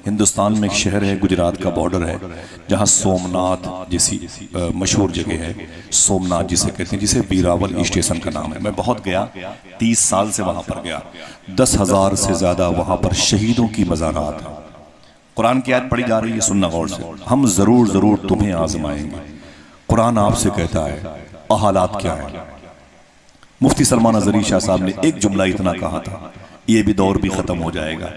हिंदुस्तान में एक शहर है, गुजरात का बॉर्डर है, जहाँ सोमनाथ जैसी मशहूर जगह है, सोमनाथ जिसे कहते हैं, जिसे वीरावल स्टेशन का नाम है। मैं बहुत गया, 30 साल से वहाँ पर गया। 10,000 से ज़्यादा वहाँ पर शहीदों की मज़ारात हैं। कुरान की आयत पढ़ी जा रही है, सुनना गौर से। हम ज़रूर तुम्हें आजमाएंगे। कुरान आपसे कहता है हालात क्या है। मुफ्ती सलमान अज़हरी शाह साहब ने एक जुमला इतना कहा था, ये भी दौर भी ख़त्म हो जाएगा।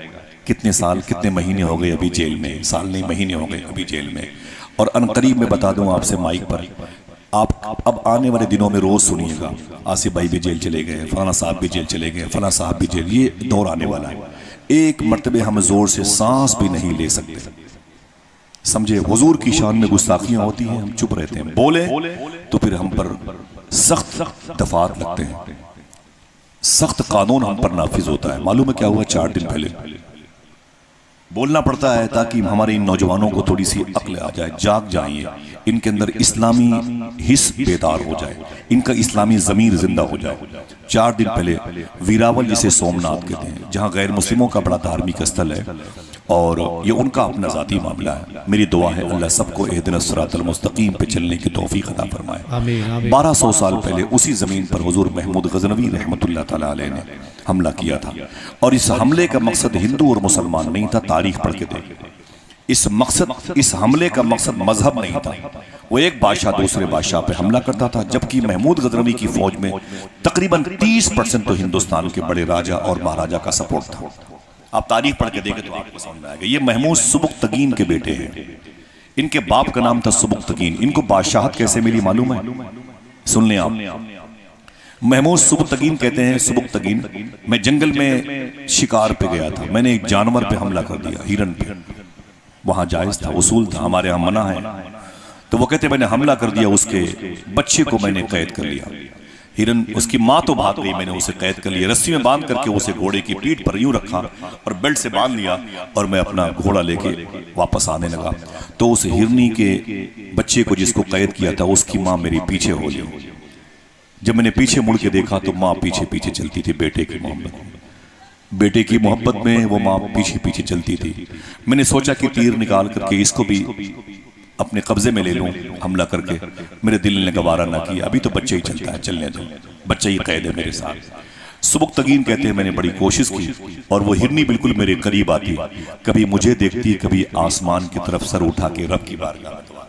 कितने साल, कितने महीने हो गए अभी जेल में, साल नहीं महीने हो गए अभी जेल में। और अनकरीब में बता दूं आपसे माइक पर, आप अब आने वाले दिनों में रोज़ सुनिएगा, आसिफ भाई भी जेल चले गए, फलाना साहब भी जेल चले गए, फलाना साहब भी जेल। ये दौर आने वाला है। एक मरतबे हम जोर से सांस भी नहीं ले सकते। समझे, हुजूर की शान में गुस्ताखियां होती हैं, हम चुप रहते हैं। बोले तो फिर हम पर सख्त दफात लगते हैं, सख्त कानून हम पर नाफिज होता है। मालूम है क्या हुआ? 4 दिन पहले बोलना पड़ता है ताकि हमारे इन नौजवानों को थोड़ी सी अक्ल आ जाए, जाग जाइए, इनके अंदर इस्लामी हिस्स बेदार हो जाए, इनका इस्लामी ज़मीर जिंदा हो जाए। 4 दिन पहले वीरावल, जिसे सोमनाथ कहते हैं, जहाँ गैर मुस्लिमों का बड़ा धार्मिक स्थल है और ये उनका अपना ज़ाती मामला है। मेरी दुआ है अल्लाह सबको इहदिनस सिरातल मुस्तकीम पे चलने की तौफीक अता फरमाए। 1200 साल पहले उसी ज़मीन पर हुजूर महमूद गज़नवी रहमतुल्लाह तआला अलैह ने हमला किया था। और इस हमले का मकसद हिंदू और मुसलमान नहीं था। तारीख पढ़ के देख, इस हमले का मकसद मजहब नहीं था। वो एक बादशाह दूसरे बादशाह पे हमला करता था, जबकि महमूद गज़नवी की फौज में तकरीबन 30% तो हिंदुस्तान के बड़े राजा और महाराजा का सपोर्ट था। आप तारीख पढ़ के देखें तो आपको समझ में आएगा। ये महमूद सुबुक्तगीन के बेटे हैं। इनके बाप का नाम था सुबुक्तगीन। इनको बादशाहत कैसे मिली मालूम है? सुन लें आप। महमूद सुबुक्तगीन कहते हैं, सुबुक्तगीन, मैं जंगल में शिकार पे गया था, मैंने एक जानवर पे हमला कर दिया, हिरन पे। वहां जायज था, उसूल था, हमारे यहाँ मना है। तो वो कहते मैंने हमला कर दिया, उसके बच्चे को मैंने कैद कर लिया। हिरन, उसकी माँ तो भाग गई, मैंने उसे कैद कर लिया, रस्सी में बांध करके उसे घोड़े की पीठ पर यूं रखा और बेल्ट से बांध लिया और मैं अपना घोड़ा लेके वापस आने लगा। तो उस हिरनी के बच्चे को जिसको कैद किया था, उसकी माँ मेरे पीछे हो गई। जब मैंने पीछे मुड़ के देखा तो माँ पीछे पीछे चलती थी। बेटे की मोहब्बत में वो माँ पीछे पीछे चलती थी। मैंने सोचा कि तीर निकाल करके इसको भी अपने कब्जे में ले लूं, हमला करके। मेरे दिल ने गवारा ना किया, अभी तो बच्चा ही चलता है, चलने दो, बच्चा ही कैद है मेरे साथ। सुबुक्तगीन कहते हैं मैंने बड़ी कोशिश की और वो हिरनी बिल्कुल मेरे करीब आती, कभी मुझे देखती, कभी आसमान की तरफ सर उठा के रब की बारगाह में दुआ,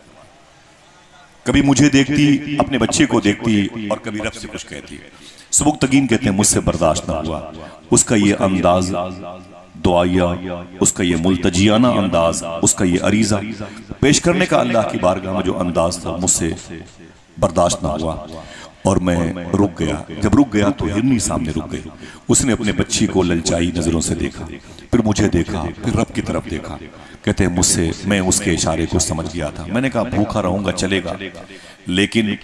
कभी मुझे देखती, अपने बच्चे को देखती और कभी रब से कुछ कहती। सुबुक्तगीन कहते हैं मुझसे बर्दाश्त ना हुआ। उसका ये अंदाज दुआया, उसका ये मुल्तजियाना अंदाज, उसका ये अरीजा पेश करने का अल्लाह की बारगाह में जो अंदाज था, मुझसे बर्दाश्त ना हुआ और मैं रुक गया। जब रुक गया तो हिरनी सामने रुक गई। उसने अपने बच्ची को ललचाई नजरों से देखा, फिर मुझे देखा, फिर रब की तरफ देखा। कहते हैं मुझसे, मैं उसके इशारे को समझ गया था। मैंने कहा भूखा रहूंगा चलेगा, लेकिन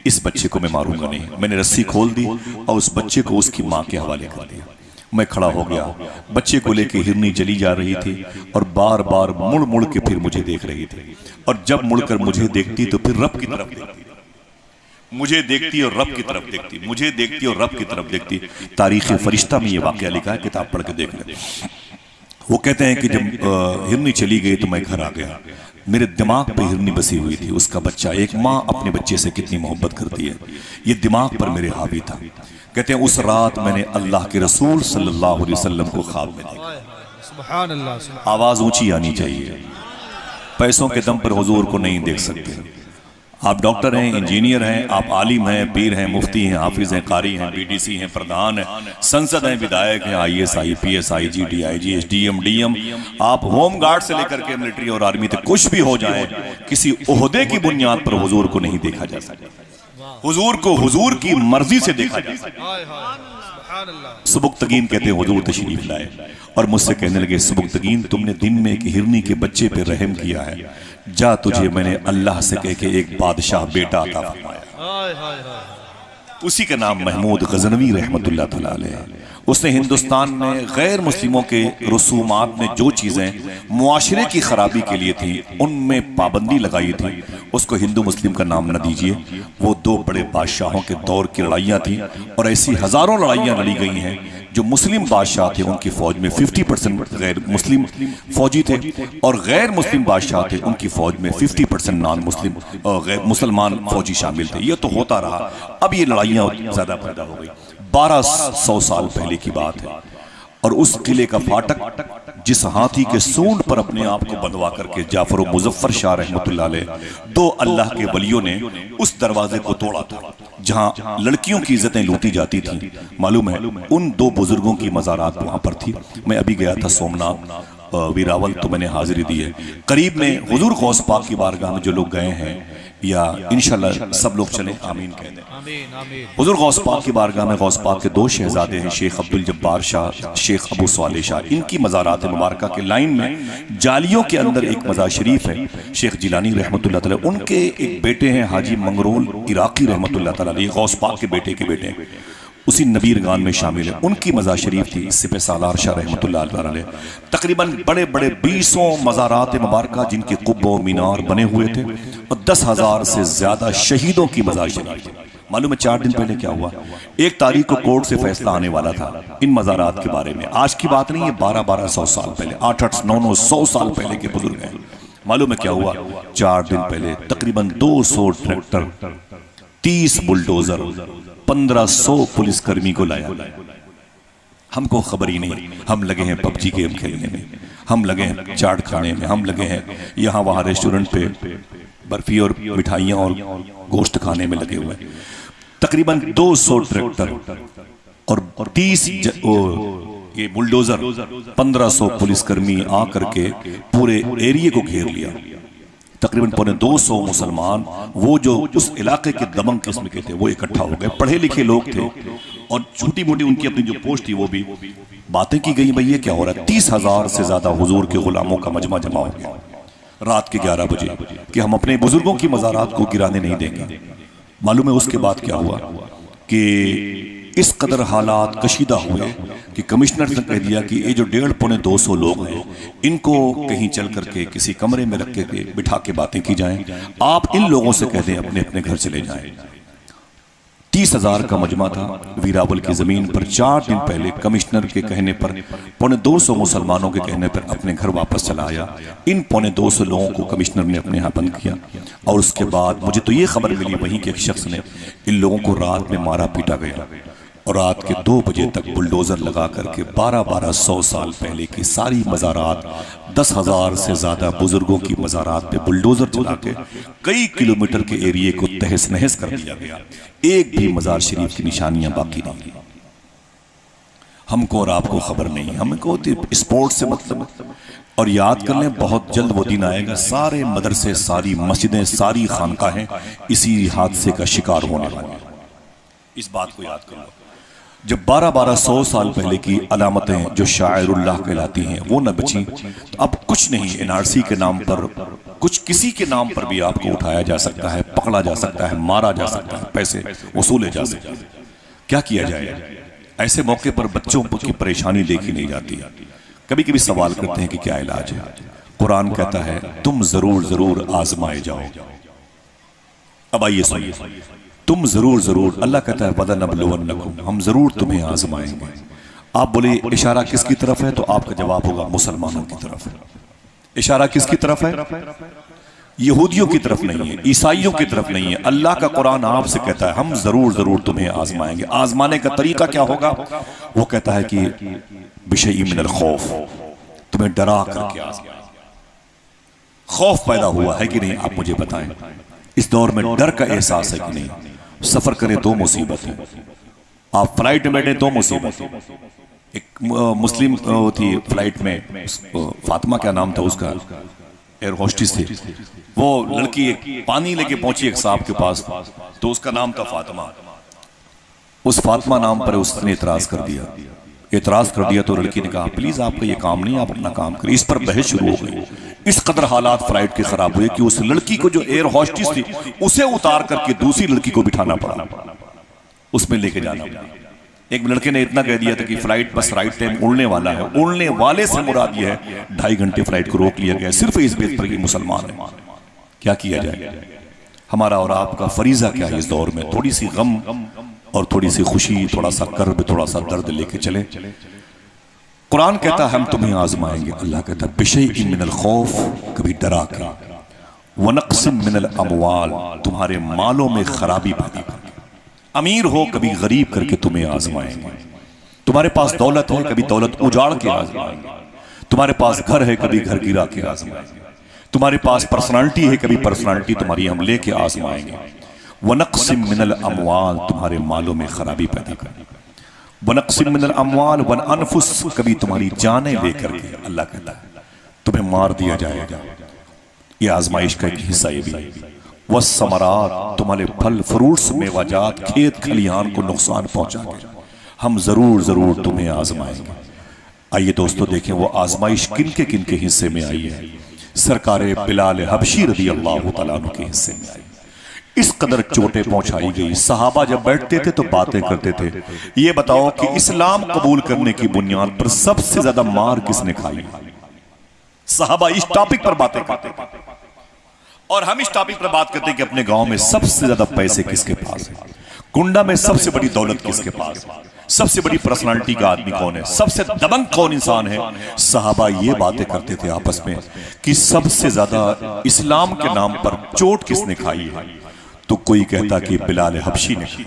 इस बच्चे को मैं मारूंगा नहीं। मैंने रस्सी खोल दी और उस बच्चे को उसकी माँ के हवाले कर दिया। मैं खड़ा हो गया, बच्चे को लेके हिरनी चली जा रही थी और बार बार मुड़ मुड़ के फिर मुझे देख रही थी। और जब मुड़कर मुझे देखती तो फिर रब की तरफ देखती, मुझे देखती और रब की तरफ देखती, मुझे देखती और रब की तरफ देखती। तारीख़ फरिश्ता में ये वाक़या लिखा है, किताब पढ़ के देख लें। वो कहते हैं कि जब हिरनी चली गई तो मैं घर आ गया। मेरे दिमाग पे हिरनी बसी हुई थी, उसका बच्चा। एक माँ अपने बच्चे से कितनी मोहब्बत करती है, ये दिमाग पर मेरे हावी था। कहते हैं उस रात मैंने अल्लाह के रसूल सल्लल्लाहु अलैहि वसल्लम को ख्वाब में देखा। सुभान अल्लाह। आवाज ऊंची आनी चाहिए। पैसों के दम पर हुजूर को नहीं देख सकते। आप डॉक्टर हैं, इंजीनियर हैं, आप आलिम हैं, पीर हैं, मुफ्ती हैं, हाफिज हैं, कारी हैं, बीडीसी हैं, प्रधान हैं, संसद हैं, विधायक हैं, IAS, IPS, IG, DIG, SDM, DM, आप होम गार्ड से लेकर के मिलिट्री और आर्मी तक कुछ भी हो जाए, किसी ओहदे की बुनियाद पर हुजूर को नहीं देखा जा सकता। हुजूर को हुजूर की मर्जी से देखा जा सकता। सुबुक्तगीन कहते हैं हुजूर तशरीफ लाए और मुझसे कहने लगे, सुबुक्तगीन तुमने दिन में एक हिरनी के बच्चे पे रहम किया है, जा तुझे मैंने अल्लाह से कह के एक बादशाह बेटा अता फरमाया। उसी का नाम महमूद गज़नवी रहमतुल्लाह तआला अलैह। उसने हिंदुस्तान में गैर मुस्लिमों के रसूमात में जो चीज़ें मुआशरे की खराबी के लिए थी, उनमें पाबंदी लगाई थी। उसको हिंदू मुस्लिम का नाम न दीजिए। वो 2 बड़े बादशाहों के दौर की लड़ाइयाँ थी और ऐसी हज़ारों लड़ाइयाँ लड़ी गई हैं जो मुस्लिम बादशाह थे उनकी फौज में 50% गैर मुस्लिम फौजी थे, और गैर मुस्लिम बादशाह थे उनकी फौज में 50% नॉन मुस्लिम गैर मुसलमान फौजी शामिल थे। ये तो होता रहा। अब ये लड़ाइयाँ ज्यादा पैदा हो गई। 1200 साल पहले की बात है, और उस किले का फाटक जिस हाथी के सूंड पर अपने आप को बंधवा करके जाफर और मुजफ्फर शाह रहमतुल्लाह अलैह, दो अल्लाह के वलियों ने उस दरवाजे को तोड़ा था जहां लड़कियों की इज्जतें लूटी जाती थी। मालूम है उन दो बुजुर्गों की मज़ारात वहां पर थी। मैं अभी गया था सोमनाथ वीरावल, तो मैंने हाजिरी दी है। करीब में हुजूर गौस पाक की बारगाह में जो लोग गए हैं, या इंशाल्लाह सब लोग चले आमीन कह दें। हुजूर गौस पाक की बारगाह में गौस पाक के दो शहजादे हैं, शेख अब्दुल जब्बार शाह, शेख अबू स्वाले शाह। इनकी मज़ारात मुबारका के लाइन में जालियों के अंदर एक मज़ार शरीफ है, शेख जिलानी रहमतुल्लाह तआला। उनके एक बेटे हैं हाजी मंगरोल इराकी रहमतुल्लाह तआला, ये गौस पाक के बेटे के बेटे उसी नबीर गान में शामिल है। उनकी मज़ार शरीफ थी। इससे पे सालार शाह रहमतुल्लाह अलैह। तकरीबन बड़े बड़े 20 मज़ारात मुबारका जिनके कुब्बो मीनार बने हुए थे, और 10,000 से ज्यादा शहीदों की मज़ार शरीफ थी। मालूम है 4 दिन पहले क्या हुआ? 1 तारीख को कोर्ट से फैसला आने वाला था इन मज़ारात के बारे में। आज की बात नहीं है, 1200 साल पहले, 800 900 साल पहले के बुजुर्ग हैं। मालूम है क्या हुआ? 4 दिन पहले तकरीबन 200 ट्रैक्टर, 30 बुलडोजर, 1500 पुलिसकर्मी को लाया। हमको खबर ही नहीं, हम लगे हैं पबजी गेम खेलने में, हम लगे हैं चाट खाने में, हम लगे हैं यहाँ वहाँ रेस्टोरेंट पे बर्फी और मिठाइयाँ और गोश्त खाने में लगे हुए। तकरीबन 200 ट्रैक्टर और 30 ये बुलडोजर, 1500 पुलिसकर्मी आकर के पूरे एरिया को घेर लिया। तकरीबन 250 मुसलमान, वो जो उस इलाके के दबंग किस्म के थे, वो इकट्ठा हो गए। पढ़े लिखे लोग थे, और छोटी मोटी उनकी अपनी जो पोस्ट थी वो भी बातें की गई, भाई ये क्या हो रहा है। 30,000 से ज्यादा हुजूर के गुलामों का मजमा जमा हो गया रात के 11 बजे कि हम अपने बुजुर्गों की मज़ारात को गिराने नहीं देंगे। मालूम है उसके बाद क्या हुआ कि इस कदर हालात कशीदा हुए कि कमिश्नर ने कह दिया कि ये जो 150-200 लोग हैं, इनको कहीं चल करके किसी कमरे में रख के बिठा के बातें की जाएं। आप इन लोगों से कह दें अपने अपने घर चले जाएं। 30,000 का मजमा था वीरावल की जमीन पर। 4 दिन पहले कमिश्नर के कहने पर 250 मुसलमानों के कहने पर अपने घर वापस चला आया। इन 250 लोगों को कमिश्नर ने अपने यहाँ बंद किया, और उसके बाद मुझे तो ये खबर मिली वहीं के एक शख्स ने, इन लोगों को रात में मारा पीटा गया, और रात के 2 बजे तक बुलडोजर लगा करके 1200 साल पहले की सारी मज़ारात, 10,000 से ज्यादा बुजुर्गों की मज़ारात पे बुलडोजर चला के कई किलोमीटर के एरिए को तहस नहस कर दिया गया। एक भी मज़ार शरीफ की निशानियां बाकी नहीं। हमको और आपको खबर नहीं, हमको स्पोर्ट्स से मतलब। और याद कर लें, बहुत जल्द वो दिन आएगा, सारे मदरसे, सारी मस्जिदें, सारी खानकाहें इसी हादसे का शिकार होने वाले। इस बात को याद कर लो। जब 1200 साल पहले की अलामतें जो शायरुल्लाह कहलाती हैं वो न बची, तो अब कुछ नहीं, NRC के नाम पर कुछ, किसी के नाम पर भी आपको उठाया जा सकता है, पकड़ा जा सकता है, मारा जा सकता है, पैसे वसूले जा सकते हैं। क्या किया जाए? ऐसे मौके पर बच्चों की परेशानी देखी नहीं जाती। कभी कभी सवाल करते हैं कि क्या इलाज है। कुरान कहता है तुम जरूर जरूर आजमाए जाओ। अब आइए सुनिए, तुम जरूर जरूर, अल्लाह कहता है वदनबलुवन्नकुम, हम जरूर तुम्हें आजमाएंगे। आप बोले इशारा किसकी तरफ है? तो आपका जवाब होगा मुसलमानों की तरफ है। इशारा किसकी तरफ है? यहूदियों की तरफ नहीं है, ईसाइयों की तरफ नहीं है। अल्लाह का कुरान आपसे कहता है हम जरूर जरूर तुम्हें आजमाएंगे। आजमाने का तरीका क्या होगा? वो कहता है कि बिशई मिनल खौफ, तुम्हें डरा करके आजमाएंगे। खौफ पैदा हुआ है कि नहीं? आप मुझे बताएं। इस दौर में डर का एहसास है कि नहीं? सफर करें तो मुसीबत है, आप फ्लाइट में बैठे तो मुसीबत है। एक मुस्लिम थी फ्लाइट में, फातिमा क्या नाम था उसका, एयर होस्टेस थी। वो लड़की पानी लेके पहुंची एक साहब के पास, तो उसका नाम था फातिमा। उस फातिमा नाम पर उसने इतराज कर दिया। तो लड़की ने कहा प्लीज आपका ये काम नहीं, आप अपना काम करिए। इस पर बहस शुरू हो गई। इस कदर हालात फ्लाइट के खराब हुए कि उस लड़की को जो एयर होस्टेस थी उसे उतार करके दूसरी लड़की को बिठाना पड़ा, उसमें लेके जाना पड़ा। एक लड़के ने इतना कह दिया था कि फ्लाइट बस राइट टाइम उड़ने वाला है। उड़ने वाले से मुराद यह है 2.5 घंटे फ्लाइट को रोक लिया गया सिर्फ इस बात पर कि मुसलमान है। क्या किया जाए? हमारा और आपका फरीजा क्या है इस दौर में? थोड़ी सी गम और थोड़ी सी खुशी, थोड़ा सा कर्ब, थोड़ा सा दर्द लेके चले। कुरान कहता है हम तुम्हें आजमाएंगे। अल्लाह कहता है बिशैइन मिनल खौफ, कभी डरा के, वनक्सिम मिनल अमवाल, तुम्हारे मालों में खराबी पैदा करके, अमीर हो कभी गरीब करके तुम्हें आजमाएंगे। तुम्हारे पास दौलत है, कभी दौलत उजाड़ के आजमाएंगे। तुम्हारे पास घर है, कभी घर गिरा के आजमाएंगे। तुम्हारे पास पर्सनालिटी है, कभी पर्सनालिटी तुम्हारी हम लेके आजमाएंगे। वनक्सिम मिनल अमवाल, तुम्हारे मालों में खराबी पैदा करेंगे। वनक्सिम मिनल अमवाल वन अनफुस, कभी तुम्हारी जानें लेकर के अल्लाह कहता है तुम्हें मार दिया जाएगा। ये आजमाइश का एक हिस्सा ये भी। वस्समरात, तुम्हारे फल फ्रूट्स मेवाजात, खेत खलिहान को नुकसान पहुंचा के हम जरूर जरूर तुम्हें आजमाएंगे। आइए दोस्तों देखें वो आजमाइश किन के हिस्से में आई है। सरकारे बिलाल हबशी रदी अल्लाह तआला अन्हु के हिस्से में आई। इस कदर चोटें पहुंचाई गई। सहाबा जब बैठते थे तो बातें करते थे। ये बताओ कि इस्लाम कबूल करने की बुनियाद पर सबसे ज्यादा मार किसने खाई? सहाबा इस टॉपिक पर बातें करते थे और हम इस टॉपिक पर बात करते हैं कि अपने गांव में सबसे ज्यादा पैसे किसके पास है, कुंडा में सबसे बड़ी दौलत किसके पास है, सबसे बड़ी पर्सनालिटी का आदमी कौन है, सबसे दबंग कौन इंसान है। सहाबा ये बातें करते थे आपस में कि सबसे ज्यादा इस्लाम के नाम पर चोट किसने खाई है। तो कोई कहता कि बिलाल हबशी ने खाई,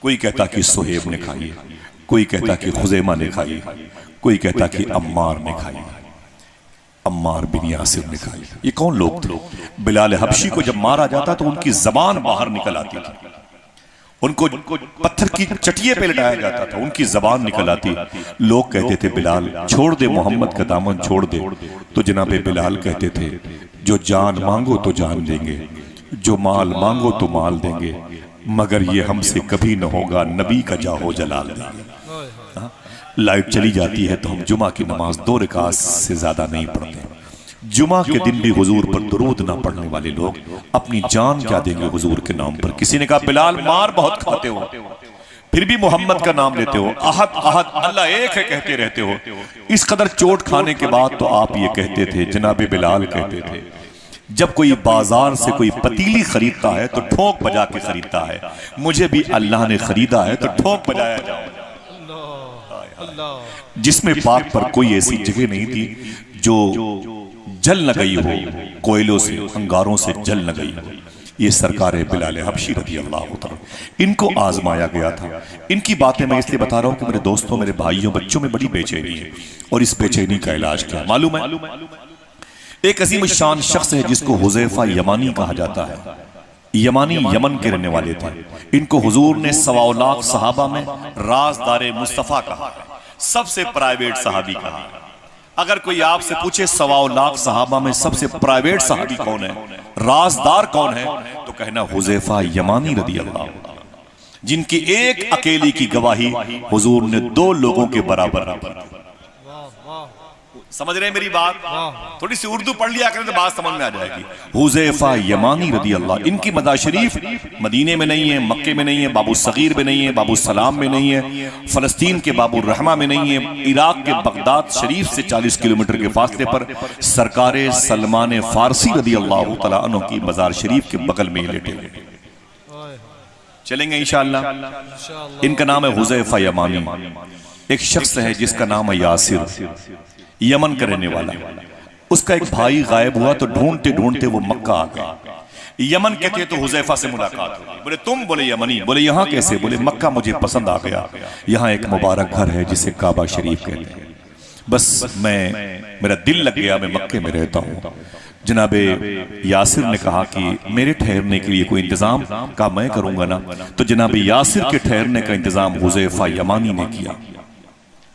कोई कहता कि सुहेब ने खाई, कोई कहता कि खुजैमा ने खाई, कोई कहता कि अम्मार ने खाई, अम्मार बिन यासिर ने खाई। ये कौन लोग थे? बिलाल हबशी को जब मारा जाता तो उनकी जबान बाहर निकल आती थी, उनको पत्थर की चटिये पे लटाया जाता था, उनकी जबान निकल आती। लोग कहते थे बिलाल छोड़ दे, मोहम्मद का दामन छोड़ दे। तो जनाबे बिलाल कहते थे जो जान मांगो तो जान देंगे, जो माल मांगो तो माल देंगे, मगर ये हमसे कभी न होगा नबी का जाहो जलाल देंगे। लाइट चली जाती है तो हम जुमा की नमाज 2 रकात से ज्यादा नहीं पढ़ते। जुमा के दिन भी हुजूर पर दुरूद ना पढ़ने वाले लोग अपनी जान क्या देंगे हुजूर के नाम पर। किसी ने कहा बिलाल मार बहुत खाते हो, फिर भी मोहम्मद का नाम लेते हो, अहद अहद अल्लाह एक है कहते रहते हो। इस कदर चोट खाने के बाद तो आप ये कहते थे, जनाबे बिलाल कहते थे, जब कोई बाजार से कोई पतीली खरीदता है तो ठोक बजा के खरीदता है, मुझे भी अल्लाह ने खरीदा है तो ठोक बजाया जाओ। जिसमें पाक पर कोई ऐसी जगह नहीं थी जो जल न गई हो, कोयलों से अंगारों से जल न गई हो। ये सरकार बिलाल हबशी रज़ी अल्लाह तआला, इनको आजमाया गया था। इनकी बातें मैं इसलिए बता रहा हूं कि मेरे दोस्तों, मेरे भाइयों, बच्चों में बड़ी बेचैनी है। और इस बेचैनी का इलाज क्या मालूम है? एक अजीम शान शख्स है जिसको हुज़ैफा यमानी कहा जाता है। यमानी यमन के रहने वाले थे। इनको हुजूर ने 1.25 लाख सहाबा में राजदारे मुस्तफा कहा, सबसे प्राइवेट सहाबी कहा। अगर कोई आपसे पूछे 1.25 लाख सहाबा में सबसे प्राइवेट सहाबी कौन है, राजदार कौन है, तो कहना हुज़ैफा यमानी रज़ी अल्लाह, जिनकी एक अकेली की गवाही हुजूर ने 2 लोगों के बराबर रखी। समझ रहे हैं मेरी बात? थोड़ी सी उर्दू पढ़ लिया करें तो बात समझ में आ जाएगी। हुज़ैफा यमानी रज़ी अल्लाह, इनकी मज़ार शरीफ मदीने में नहीं है, मक्के में नहीं है, बाबू सगीर में नहीं है, बाबू सलाम में नहीं है, फलस्तीन के बाबू रहमा में नहीं है, इराक के बगदाद शरीफ से 40 किलोमीटर के फासले पर सरकारे सलमान फारसी रज़ी अल्लाह तआला अन्हु की मज़ार शरीफ के बगल में ही लेटे हुए। चलेंगे इंशाअल्लाह। इनका नाम है हुज़ैफा यमानी। एक शख्स है जिसका नाम है यासिर, यमन का रहने वाला। उसका एक भाई गायब हुआ तो ढूंढते ढूंढते वो मक्का आ गया। यमन कहते तो हुज़ैफा से मुलाकात हुई। बोले तुम? बोले यमनी। बोले यहाँ कैसे? बोले मक्का मुझे पसंद आ गया, यहाँ एक मुबारक घर है जिसे काबा शरीफ कहते हैं, बस मेरा दिल लग गया, मैं मक्के में रहता हूँ। जनाबे यासिर ने कहा कि मेरे ठहरने के लिए कोई इंतजाम? कहा मैं करूंगा ना। तो जनाबे यासिर के ठहरने का इंतजाम हुज़ैफा यमानी ने किया।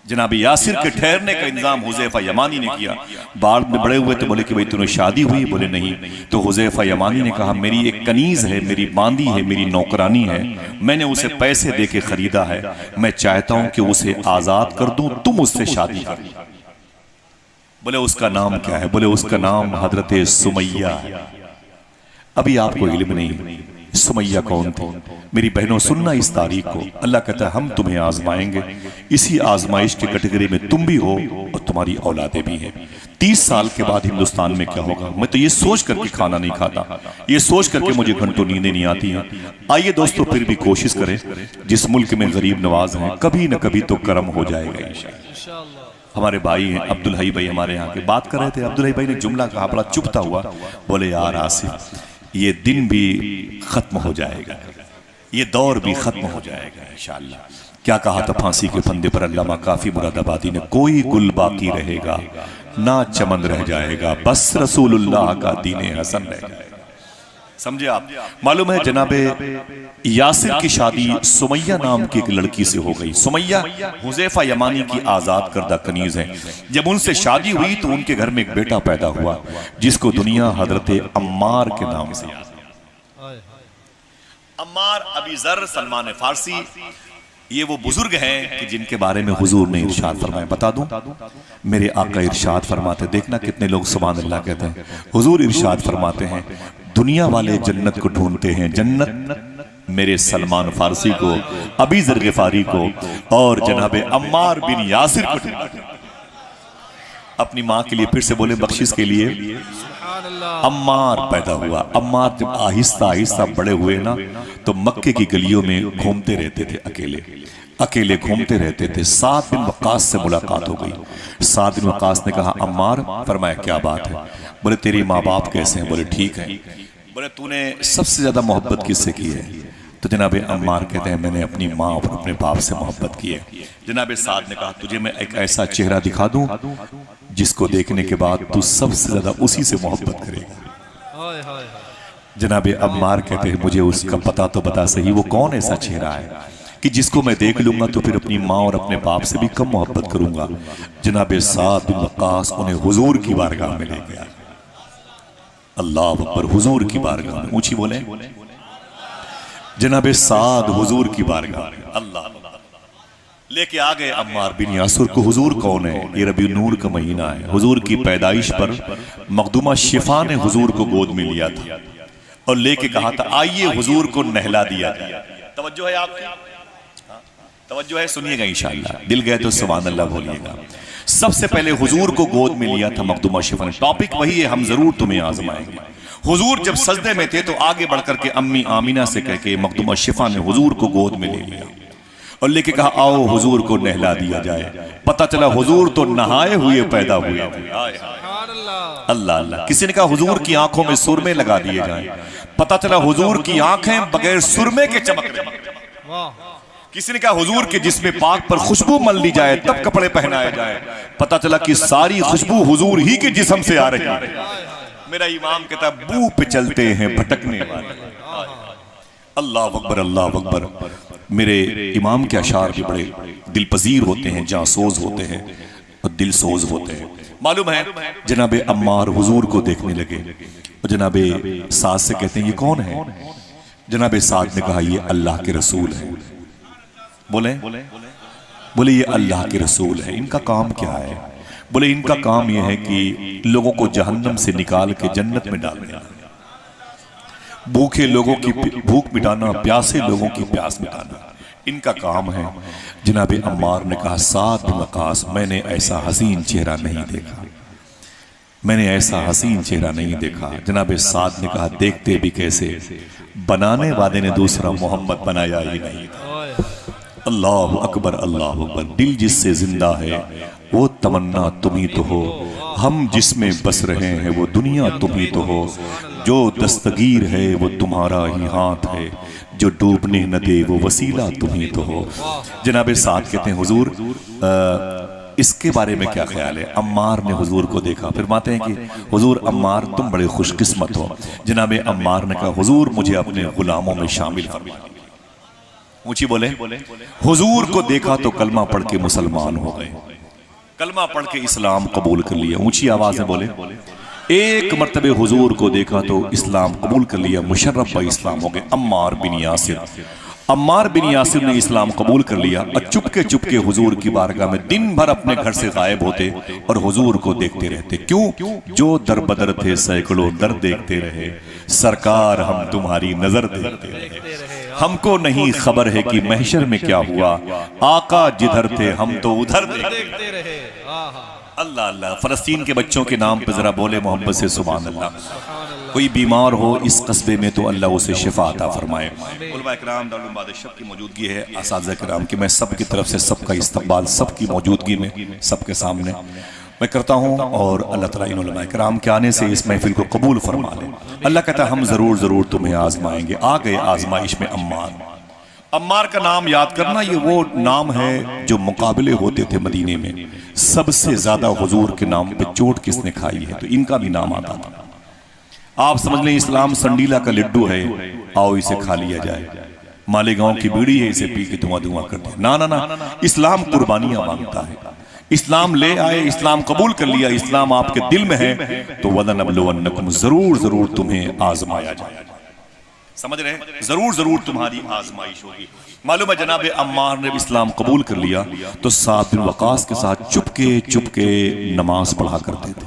जनाब यासिर के ठहरने का इंतजाम हुज़ैफा यमानी ने किया। बाद में बड़े हुए तो बोले कि भाई तूने शादी हुई? बोले नहीं। तो हुज़ैफा यमानी ने कहा मेरी एक कनीज है, मेरी बांदी है, मेरी नौकरानी है, मैंने उसे पैसे दे के खरीदा है, मैं चाहता हूं कि उसे आजाद कर दूं, तुम उससे शादी कर। बोले उसका नाम क्या है? बोले उसका नाम हजरत सुमैया है। अभी आपको इल्म नहीं सुमैया कौन थी? मेरी बहनों सुनना इस तारीख को। अल्लाह कहता है हम तुम्हें आजमाएंगे, इसी आजमाइश की कैटेगरी में तुम भी हो और तुम्हारी औलादे भी हैं। 30 साल के बाद हिंदुस्तान में क्या होगा, मैं तो ये सोच करके खाना नहीं खाता, ये सोच करके मुझे घंटों नींदें नहीं आती हैं। आइए दोस्तों फिर भी कोशिश करें, जिस मुल्क में गरीब नवाज हैं कभी न कभी तो कर्म हो जाएगा इंशाअल्लाह। हमारे भाई हैं अब्दुल हई भाई हमारे यहाँ के, बात कर रहे थे। अब्दुल हई भाई ने जुमला कहा, बड़ा चुभता हुआ, बोले यार आसिफ ये दिन भी खत्म हो जाएगा, ये दौर भी खत्म हो जाएगा इंशाअल्लाह। क्या कहा था फांसी के फंदे पर अल्लामा काफी मुरादाबादी ने, कोई गुल बाकी रहेगा ना चमन रह जाएगा, बस रसूलुल्लाह का दीने हसन रह जाएगा। समझे आप? मालूम है जनाबे यासिर की शादी सुमैया नाम की एक लड़की से हो गई। सुमैया हुज़ैफा यमानी की आजाद करदा कनीज है। जब उनसे शादी हुई तो उनके घर में एक बेटा पैदा हुआ जिसको दुनिया हजरत अम्मार के नाम से याद है। अम्मार अबी ज़र सलमान फारसी, ये वो बुजुर्ग हैं कि जिनके बारे में हुजूर ने इरशाद फरमाया। बता दूं, मेरे आका इरशाद फरमाते, देखना कितने लोग सुभान अल्लाह कहते हैं। हुजूर इरशाद फरमाते हैं, दुनिया वाले जन्नत को ढूंढते हैं, जन्नत मेरे सलमान फारसी को, अबी ज़र गिफ़ारी को और जनाबे अम्मार बिन यासिर को ढूंढते हैं। अपनी माँ के लिए फिर से बोले, बख्शिश के लिए अम्मार पैदा हुआ। अम्मार जब आहिस्ता आहिस्ता बड़े हुए ना तो मक्के की गलियों में घूमते रहते थे, अकेले अकेले घूमते रहते थे। साद बिन वक्कास से मुलाकात हो गई। साद बिन वक्कास ने कहा अम्मार, फरमाया क्या बात है? बोले तेरी माँ बाप कैसे हैं? बोले ठीक है। बोले तूने सबसे ज्यादा मोहब्बत किससे की है? तो जनाबे अम्मार कहते हैं मैंने अपनी माँ और अपने बाप से मोहब्बत की है। जनाबे साद ने कहा तुझे मैं एक ऐसा चेहरा दिखा दूं जिसको देखने के बाद तू सबसे ज्यादा उसी से मोहब्बत करेगा। जनाबे अम्मार कहते हैं मुझे उसका पता तो बता सही, वो कौन ऐसा चेहरा है कि जिसको मैं देख लूंगा तो फिर अपनी माँ और अपने बाप से भी कम मोहब्बत करूंगा। जनाबे साद बिन वक्कास उन्हें हुजूर की बारगाह में ले गया। अल्लाह अकबर, हुजूर की बारगाह में, ऊंची बोले जनाबे साद हुजूर की बारगाह में अल्लाह लेके आ गए अम्मार बिन यासिर को। हुजूर कौन है? ये रबी नूर का महीना है। हुजूर की पैदाइश पर मखदूमा शिफा ने हुजूर को गोद में लिया था और लेके कहा था आइए हुजूर को नहला दिया जाए। तवज्जो है आपकी? तवज्जो है, सुनिएगा इंशाअल्लाह। दिल गए तो सुभान अल्लाह बोलिएगा। सबसे पहले हुजूर को गोद में लिया था मखदूमा शिफा ने। टॉपिक वही है, हम जरूर तुम्हें आजमाएंगे। हुजूर जब सजदे में थे तो आगे बढ़कर के अम्मी आमीना से कह के मखदूमा शिफा ने हुजूर को गोद में ले लिया और लेके कहा आओ हुजूर को नहला दिया जाए। पता चला हुजूर तो नहाए हुए पैदा हुए। अल्लाह अल्लाह। किसी ने कहा हुजूर की आंखों में सुरमे लगा दिए जाए। पता चला हुजूर की आंखें बगैर सुरमे के चमक रही। किसी ने कहा हुजूर के जिस्म पाक पर खुशबू मल ली जाए तब कपड़े पहनाए जाए। पता चला कि सारी खुशबू हुजूर ही के जिस्म से आ रही है। मेरा इमाम कहता है बू पे चलते हैं भटकने वाले। अल्लाह अकबर, अल्लाह अकबर। मेरे इमाम के अशार भी बड़े दिलपजीर होते हैं, जासूस होते हैं और दिलसोज होते हैं। मालूम है जनाबे अम्मार हुजूर को देखने लगे और जनाबे साद से कहते हैं ये कौन है? जनाबे साद ने कहा ये अल्लाह के रसूल है। बोले ये अल्लाह के रसूल है, इनका काम क्या है? बोले इनका काम यह है कि लोगों को जहन्नम से निकाल के जन्नत में डाल देना, भूखे लोगों की भूख मिटाना, प्यासे लोगों की प्यास मिटाना, इनका काम है। जनाबे अम्मार ने कहा साद बिन वक्कास मैंने ऐसा हसीन चेहरा नहीं देखा, मैंने ऐसा हसीन चेहरा नहीं देखा। जनाबे साद ने कहा देखते भी कैसे, बनाने वाले ने दूसरा मोहम्मद बनाया ही नहीं था। अल्लाह अकबर, अल्लाह अकबर। दिल जिससे जिंदा है वो तमन्ना तुम ही तो हो, हम जिसमें बस रहे हैं वो दुनिया तुम ही तो हो, जो दस्तगीर है वो तुम्हारा ही हाथ है, जो डूबने न दे वो वसीला तुम ही तो हो। जनाबे साद कहते हैं हुजूर इसके बारे में क्या ख्याल है? अम्मार ने हुजूर को देखा, फिर माते हैं कि हुजूर अम्मार तुम बड़े खुशकिस्मत हो। जनाबे अम्मार ने कहा हुजूर मुझे अपने गुलामों में शामिल फरमा। ऊंची बोले हुजूर को देखा तो कलमा पढ़ के मुसलमान हो गए, कलमा पढ़ के इस्लाम कबूल कर लिया। ऊंची आवाज में बोले एक मर्तबे हुजूर को देखा तो इस्लाम कबूल कर लिया, मुशर्रफ व इस्लाम हो गए। अम्मार बिन यासिर, अम्मार बिन यासिर ने इस्लाम कबूल कर लिया और चुपके चुपके हुजूर की बारगाह में दिन भर अपने घर से गायब होते और हुजूर को देखते रहते। क्यों? जो दर बदर थे सैकड़ों दर देखते रहे, सरकार हम तुम्हारी नजर देखते रहे, हमको नहीं खबर है कि महशर में क्या हुआ, आका जिधर थे हम तो उधर देखते रहे। अल्लाह अल्लाह। फलस्तीन के बच्चों के नाम पे जरा बोले मोहब्बत से सुभान अल्लाह। कोई बीमार हो इस कस्बे में तो अल्लाह उसे शिफा अता फरमाए। उलमा इकराम दारुल बादशाह की मौजूदगी है, असातिज़ा किराम की, मैं सबकी तरफ से सबका इस्तकबाल सबकी मौजूदगी में सबके सामने मैं करता हूँ और अल्लाह ताला इन उलमा इकराम के आने से इस महफिल को कबूल फरमा ले। अल्लाह कहता है हम ज़रूर ज़रूर तुम्हें आजमाएंगे। आ गए आजमाइश में अम्मार। अम्मार का नाम याद करना, ये वो नाम है जो मुकाबले होते थे मदीने में, सबसे ज्यादा हुजूर के नाम पे चोट किसने खाई है, तो इनका भी नाम आता था। आप समझ लें इस्लाम संडीला का लड्डू है, आओ इसे खा लिया जाए। मालेगांव की बीड़ी है, इसे पी के धुआं धुआं कर दे। ना ना ना, इस्लाम कुर्बानियां मांगता है। इस्लाम ले आए, इस्लाम कबूल कर लिया, इस्लाम आपके दिल में है तो वलनबलुवन्नकुम, जरूर जरूर तुम्हें आजमाया जाए। समझ रहे हैं, जरूर जरूर तुम्हारी आजमाइश होगी। मालूम है जनाब अम्मार ने इस्लाम कबूल कर लिया तो साद बिन वकास के साथ चुपके चुपके नमाज पढ़ा करते थे।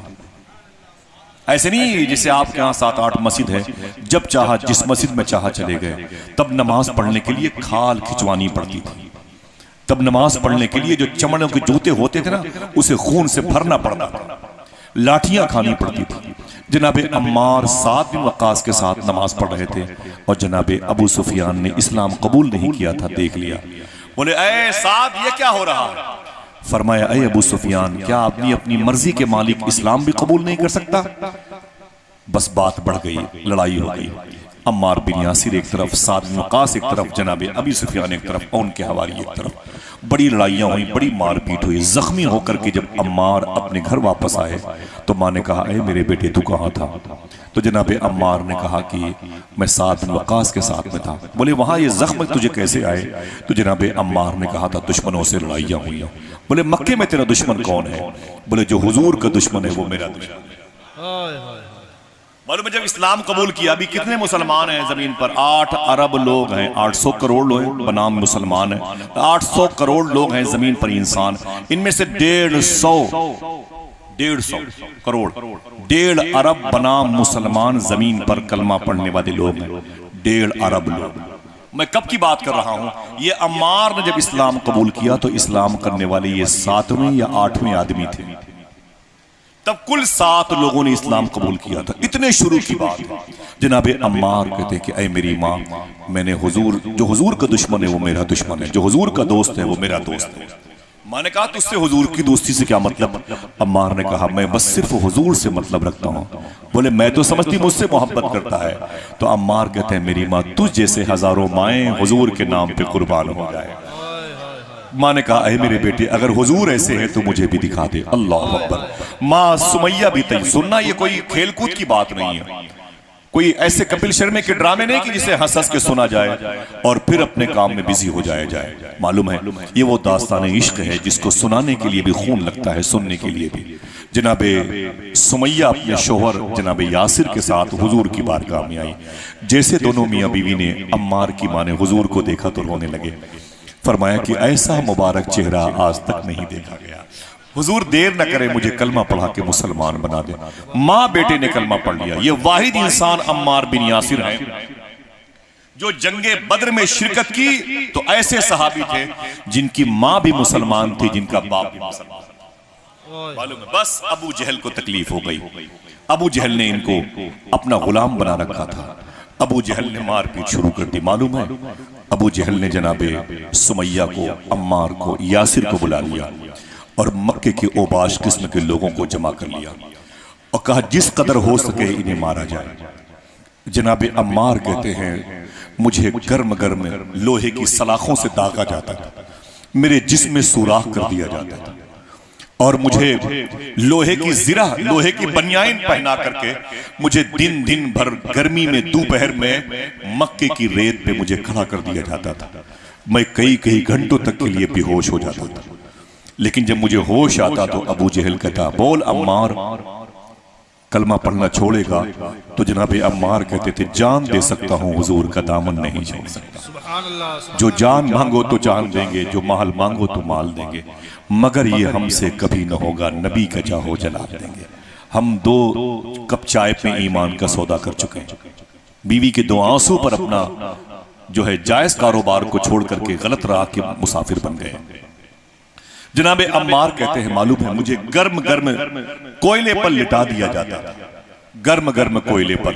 ऐसे नहीं जैसे आपके यहाँ 7-8 मस्जिद है, जब चाहा जिस मस्जिद में चाहा चले गए। तब नमाज पढ़ने के लिए खाल खिंचवानी पड़ती थी। तब नमाज पढ़ने के लिए जो चमड़ों के जूते होते थे ना, उसे खून से भरना पड़ता था, लाठियां खानी पड़ती थी। जनाब अम्मार साद बिन वकास के साथ नमाज पढ़ रहे थे और जनाब अबू सुफियान ने इस्लाम कबूल नहीं किया था। देख लिया, बोले ए साद ये क्या हो रहा है? फरमाया ए अबू सुफियान, क्या आपने अपनी मर्जी के मालिक इस्लाम भी कबूल नहीं कर सकता? बस बात बढ़ गई, लड़ाई हो गई। अम्मार बिन यासिर एक तरफ, साद बिन वकास एक तरफ, जनाब अबू सुफियान एक तरफ और उनके हवारी एक तरफ। बड़ी लड़ाइयाँ हुई, बड़ी मारपीट हुई। जख्मी होकर के जब अम्मार अपने घर वापस आए तो माँ ने कहा ए मेरे बेटे तू कहाँ था? तो जनाब अम्मार ने कहा कि मैं साद बिन वकास के साथ में था। बोले वहाँ ये जख्म तुझे कैसे आए? तो जनाब अम्मार ने कहा था दुश्मनों से लड़ाइयाँ हुई। बोले मक्के में तेरा दुश्मन कौन है? बोले जो हुजूर का दुश्मन है वो मेरा दुश्मन है। मालूम है जब इस्लाम कबूल किया, अभी कितने मुसलमान हैं जमीन पर? 8 अरब लोग हैं, 800 करोड़ लोग बनाम मुसलमान हैं। 800 करोड़ लोग हैं जमीन पर इंसान, इनमें से 150 करोड़ 1.5 अरब बनाम मुसलमान जमीन पर कलमा पढ़ने वाले लोग हैं। 1.5 अरब लोग। मैं कब की बात कर रहा हूं? ये अम्मार ने जब इस्लाम कबूल किया तो इस्लाम करने वाले ये 7वें या 8वें आदमी थे। तब कुल 7 लोगों ने इस्लाम कबूल किया था। इतने शुरू की बात है। जनाब अम्मार कहते कि ऐ मेरी माँ, मैंने हुजूर, जो हुजूर का दुश्मन है वो मेरा दुश्मन है, जो हुजूर का दोस्त है वो मेरा दोस्त है। माँ ने कहा तुझसे हुजूर की दोस्ती से क्या मतलब? अम्मार ने कहा मैं बस सिर्फ हुजूर से मतलब रखता हूँ। बोले मैं तो समझती मुझसे मोहब्बत करता है। तो अम्मार कहते हैं मेरी माँ, तुझ जैसे हजारों माएँ हुजूर के नाम पे कुर्बान हो जाए। माँ ने कहा अरे मेरे बेटे, अगर हुजूर ऐसे हैं तो मुझे भी दिखा दे। अल्लाह अकबर। माँ सुमैया भी तय। सुनना, ये कोई खेलकूद की बात नहीं है, कोई ऐसे कपिल शर्मा के ड्रामे नहीं कि जिसे हंस हंस के सुना जाए और फिर अपने काम में बिजी हो जाए। मालूम है ये वो दास्तान इश्क है जिसको सुनाने के लिए भी खून लगता है, सुनने के लिए भी। जनाबे सुमैया अपने शोहर जनाबे यासिर के साथ हुजूर की बारगाह में आई। जैसे दोनों मियाँ बीवी ने, अम्मार की माँ ने हुजूर को देखा तो रोने लगे। फरमाया कि ऐसा मुबारक चेहरा आज तक नहीं देखा गया। हुजूर देर न करे, मुझे कलमा पढ़ा के मुसलमान बना दे। माँ बेटे ने कलमा पढ़ लिया। ये वाहिद इंसान अम्मार बिन यासिर हैं जो जंगे बद्र में शिरकत की। तो ऐसे सहाबी थे जिनकी माँ भी मुसलमान थी, जिनका बाप भी मुसलमान। मालूम है बस अबू जहल को तकलीफ हो गई। अबू जहल ने इनको अपना गुलाम बना रखा था। अबू जहल ने मारपीट शुरू कर दी। मालूम है अबू जहल ने जनाबे सुमैया को, अम्मार को, यासिर को बुला लिया और मक्के के ओबाश किस्म के लोगों को जमा कर लिया और कहा जिस कदर हो सके इन्हें मारा जाए। जनाबे अम्मार कहते हैं मुझे गर्म गर्म लोहे की सलाखों से दागा जाता था, मेरे जिस्म में सुराख कर दिया जाता था और मुझे लोहे की जिरा, लोहे की बनियान पहना करके मुझे दिन दिन भर गर्मी में दोपहर में मक्के की रेत पे मुझे खड़ा कर दिया जाता था। मैं कई कई घंटों तक के लिए बेहोश हो जाता था। लेकिन जब मुझे होश आता तो अबू जहल कहता बोल अम्मार कलमा पढ़ना छोड़ेगा? तो जनाबे अम्मार कहते थे जान दे सकता हूँ, हुजूर का दामन नहीं छोड़ सकता। जो जान मांगो तो जान देंगे, जो माल मांगो तो माल देंगे, मगर ये हमसे कभी न होगा, नबी का चाहो जला देंगे। हम 2 कप चाय पे ईमान का सौदा कर चुके हैं। बीवी के 2 आंसू पर अपना जो है जायज कारोबार को छोड़ करके गलत राह के मुसाफिर बन गए। जनाबे अम्मार कहते हैं मालूम है मुझे गर्म गर्म कोयले पर लिटा दिया जाता था, गर्म गर्म कोयले पर,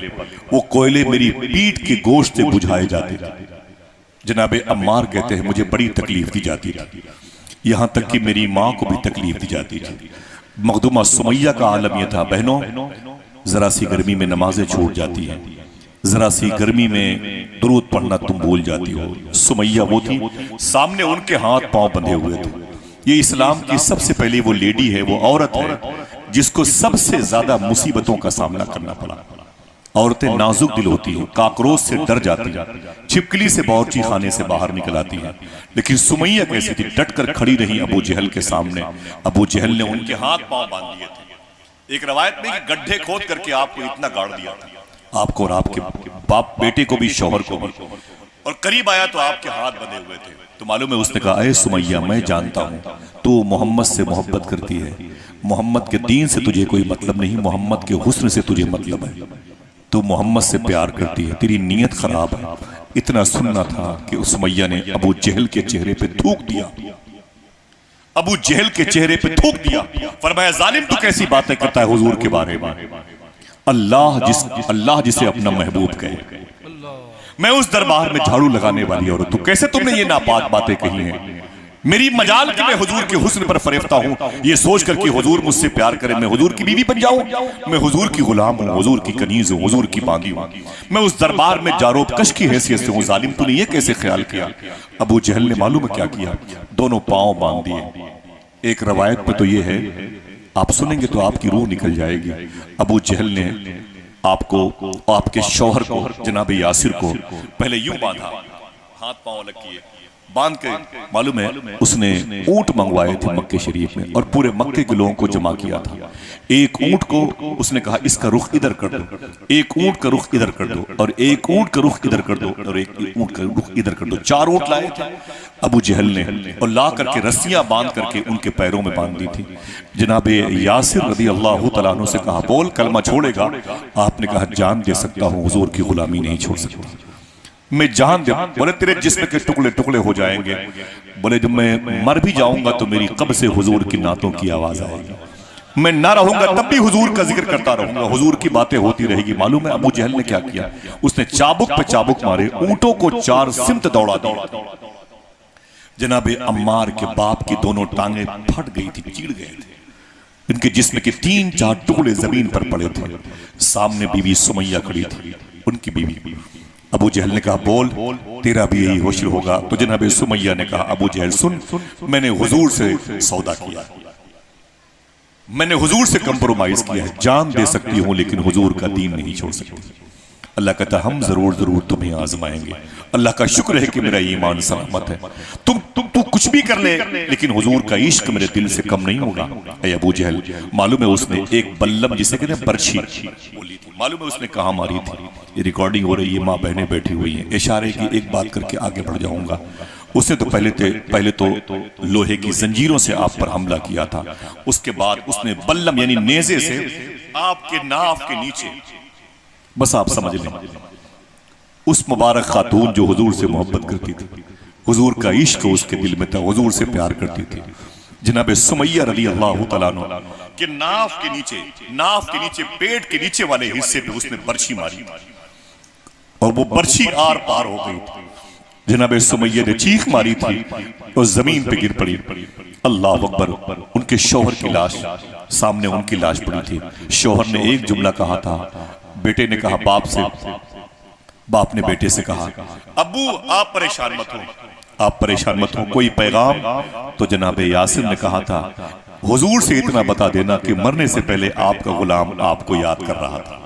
वो कोयले मेरी पीठ के गोश्त से बुझाए जाते थे। जनाबे अम्मार कहते हैं मुझे बड़ी तकलीफ दी जाती थी, यहां तक कि मेरी मां को भी तकलीफ दी जाती थी। मखदूमा सुमैया का आलम यह था, बहनों जरा सी गर्मी में नमाजें छूट जाती हैं, जरा सी गर्मी में दुरूद पढ़ना तुम भूल जाती हो। सुमैया वो थी, सामने उनके हाथ पांव बंधे हुए थे। ये इस्लाम की सबसे पहली वो लेडी है, वो औरत है जिसको सबसे ज्यादा मुसीबतों का सामना करना पड़ा। औरतें नाजुक दिल होती हैं, काकरोच से डर जाती हैं, छिपकली से बावर्ची खाने से बाहर निकल आती हैं, लेकिन सुमैया कैसी थी, डट कर खड़ी रही अबू जहल के सामने। अबू जहल ने उनके हाथ पांव बांध दिए थे। एक रवायत में गड्ढे खोद करके आपको इतना गाड़ दिया था, आपको और आपके बाप बेटे को भी, शौहर को भी, और करीब आया तो आपके हाथ बंधे हुए थे। तो मालूम है उसने कहा, अरे सुमैया मैं जानता हूं तू मोहम्मद से मोहब्बत करती है, मोहम्मद के दीन से तुझे कोई मतलब नहीं, मोहम्मद के हुस्न से तुझे मतलब है, तू मोहम्मद से प्यार करती है, तेरी नीयत खराब है। इतना सुनना था कि उस सुमैया ने अबू जहल के चेहरे पे थूक दिया, अबू जहल के चेहरे पे थूक दिया। फरमाया, जालिम तू कैसी बातें करता है हुजूर के बारे में, अल्लाह जिसे अपना महबूब कहे, मैं उस दरबार में झाड़ू लगाने वाली औरत, तू कैसे तुमने ये नापाक बातें कही हैं। मेरी मजाल कि मैं हुजूर के हुस्न पर फरेफ्ता हूं, ये सोचकर कि हुजूर मुझसे प्यार करे, मैं हुजूर की बीवी बन जाऊं, मैं हुजूर की गुलाम हूं, हुजूर की कनीज हूं, हुजूर की बांदी हूं, मैं उस दरबार में जारोब कश की हैसियत से हूं। जालिम तूने ये कैसे ख्याल किया। अबू जहल ने मालूम है क्या किया, दोनों पांव बांध दिए। एक रवायत पे तो ये है, आप सुनेंगे तो आपकी रूह निकल जाएगी। अबू जहल ने आपको, आपके शौहर को, जनाब यासिर को पहले यूं बांधा, हाथ पांव अलग किए, बांध के मालूम है उसने ऊंट मंगवाए थे मक्के शरीफ में और पूरे मक्के के लोगों को जमा किया था। एक ऊंट को उसने कहा इसका रुख इधर कर दो, एक ऊंट का रुख इधर कर दो, और एक ऊंट का रुख इधर कर दो, और एक ऊंट का रुख इधर कर दो। 4 ऊंट लाए थे अबू जहल ने और ला करके रस्सियां बांध करके उनके पैरों में बांध दी थी। जनाबे यासिर रज़ी अल्लाह तआला अन्हु से कहा, बोल कलमा छोड़ेगा। आपने कहा, जान दे सकता हूं, हुजूर की गुलामी नहीं छोड़ सकता, मैं जान दे। बोले तेरे जिस्म के टुकड़े टुकड़े हो जाएंगे, बोले जब मैं मर भी जाऊंगा तो मेरी कब्र से हुजूर की नातों की आवाज आएगी, मैं ना रहूंगा तब भी हुजूर का जिक्र करता रहूंगा, हुजूर की बातें होती रहेगी। मालूम है अबू जहल ने क्या किया, उसने चाबुक पे चाबुक मारे, ऊंटों को 4 सिमत दौड़ा दिया। जनाबे अम्मार के बाप की दोनों टांगे फट गई थी, चिड़ गए थे, इनके जिस्म के 3-4 टुकड़े जमीन पर पड़े थे। सामने बीवी सुमैया खड़ी थी, उनकी बीवी। अबू जहल ने कहा, बोल तेरा भी यही होशर होगा। तो जनाबे सुमैया ने कहा, अबू जहल सुन, मैंने हुजूर से सौदा किया, मैंने हुजूर से कंप्रोमाइज किया है, जान दे सकती हूं लेकिन हुजूर का दीन नहीं छोड़ सकती। अल्लाह कहता, हम जरूर जरूर तुम्हें आजमाएंगे। अल्लाह का शुक्र है कि मेरा ईमान सलामत है, तू कुछ भी कर ले लेकिन हुजूर का इश्क मेरे दिल से कम नहीं होगा। ऐ अबू जहल, मालूम है उसने एक बल्लम जिसे कहते हैं बर्छी बोली थी, मालूम है उसने कहाँ मारी थी। ये रिकॉर्डिंग हो रही है, माँ बहनें बैठी हुई हैं। इशारे की एक बात करके आगे बढ़ जाऊंगा। उससे तो पहले तो लोहे की जंजीरों से आप पर हमला किया था, उसके बाद उसने बल्लम यानी नेज़े से आपके नाफ के नीचे, बस आप समझ लें, उस मुबारक खातून जो हुजूर से मोहब्बत करती थी, हुजूर का इश्क उसके दिल में था, हुजूर से प्यार करती थी, जनाब सुमैया रज़ी अल्लाह तआला अन्हा के नाफ के नीचे पेट के नीचे वाले हिस्से पे उसने बर्छी मारी और वो बर्छी आर पार हो गई थी। जनाब सुमैया ने चीख मारी थी और जमीन पे गिर पड़ी। अल्लाह अकबर। उनके शौहर की लाश सामने, उनकी लाश पड़ी थी। शौहर ने एक जुमला कहा था, बेटे ने कहा बाप ने बेटे से कहा, अब्बू आप परेशान मत हो, आप परेशान मत हो, कोई पैगाम? तो जनाब यासिर ने कहा था, हुजूर से इतना बता देना कि मरने से पहले आपका गुलाम आपको याद कर रहा था,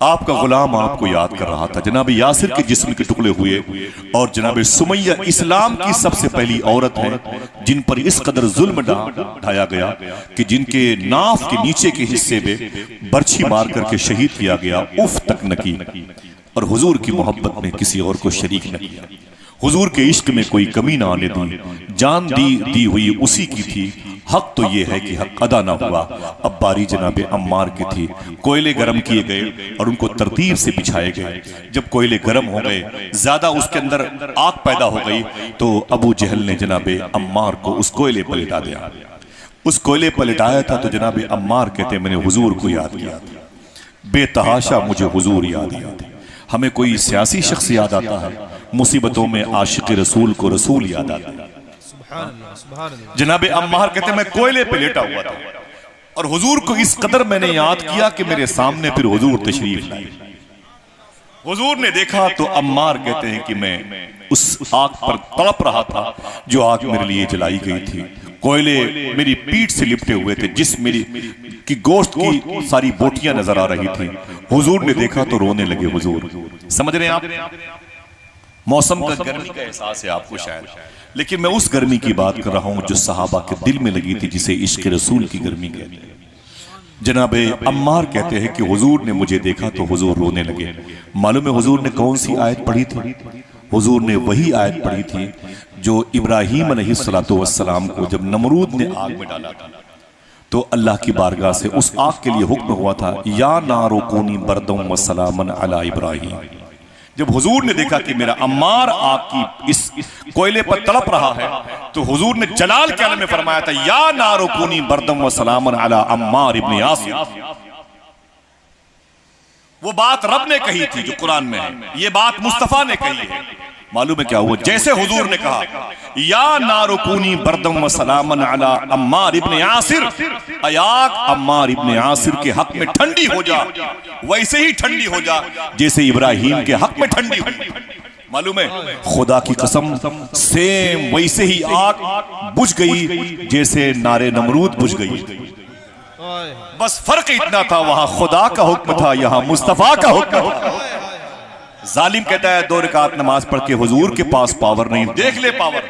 आपका गुलाम आपको याद कर रहा था। जनाब यासिर के जिस्म के टुकड़े हुए और जनाब सुमैया इस्लाम की सबसे पहली औरत है जिन पर इस कदर जुल्म ढाया गया कि जिनके नाफ के नीचे के हिस्से में बर्छी मार करके शहीद किया गया, उफ तक न की, और हुजूर की मोहब्बत में किसी और को शरीक न किया, हुजूर के इश्क में कोई कमी ना आने दी, जान दी हुई उसी की थी हक तो ये है कि हक अदा ना हुआ। अब बारी जनाब अम्मार की थी। कोयले गर्म किए गए और उनको तरतीब से बिछाए गए। जब कोयले गर्म हो गए, ज्यादा उसके अंदर आग पैदा हो गई, तो अबू जहल ने जनाब अम्मार को उस कोयले पर लिटा दिया। उस कोयले पर लिटाया था तो जनाब अम्मार कहते मैंने हुजूर को याद किया, बेतहाशा मुझे हुजूर याद आया। हमें कोई सियासी शख्स याद आता है, मुसीबतों में आशिक रसूल को रसूल याद आता है। जनाब अम्मार कहते मैं कोयले पे लेटा हुआ था और हुजूर को इस कदर मैंने याद किया कि मेरे सामने फिर हुजूर तशरीफ लाए। हुजूर ने देखा तो अम्मार कहते हैं कि मैं उस आग पर तड़प रहा था जो आग मेरे लिए जलाई गई थी। कोयले मेरी पीठ से लिपटे हुए थे, जिस मेरी की गोश्त की सारी बोटियां नजर आ रही थी। हुजूर ने देखा तो रोने लगे। हुजूर समझ रहे हैं आप, मौसम का गर्मी का एहसास है आपको शायद, लेकिन मैं उस गर्मी की बात कर रहा हूं जो सहाबा के दिल में लगी थी, जिसे इश्क रसूल की गर्मी कहते हैं। जनाब अम्मार कहते हैं कि हुजूर ने मुझे देखा तो हुजूर रोने लगे। मालूम है हुजूर ने कौन सी आयत पढ़ी थी? हुजूर ने वही आयत पढ़ी थी जो इब्राहीम अलैहिस्सलातु वस्सलाम को जब नमरूद ने आग में डाला था तो अल्लाह की बारगाह से उस आग के लिए हुक्म हुआ था, या नारो कूनी बरदम व सलामन अला इब्राहीम। जब हुजूर ने देखा कि मेरा अम्मार आग की इस कोयले पर तड़प रहा है तो हुजूर ने जलाल के आलम में फरमाया था, या नारो कूनी बरदम व सलामन अला अम्मार इब्न यासिर। वो बात रब ने कही थी जो कुरान में है, ये बात मुस्तफा ने कही है। मालूम है क्या हुआ? जैसे हुजूर ने कहा या नारुकूनी बरदम व सलामन अला अम्मार इब्न यासिर, आग अम्मार इब्न यासिर के हक में ठंडी हो जा, वैसे ही ठंडी हो जा जैसे इब्राहीम के हक में ठंडी हुई। मालूम है खुदा की कसम सेम वैसे ही आग बुझ गई जैसे नारे नमरूद बुझ गई। बस फर्क इतना था, वहां खुदा का हुक्म था, यहां मुस्तफा का हुक्म था। जालिम कहता है 2 रकात नमाज पढ़ के हुजूर के पास पावर नहीं, देख ले पावर।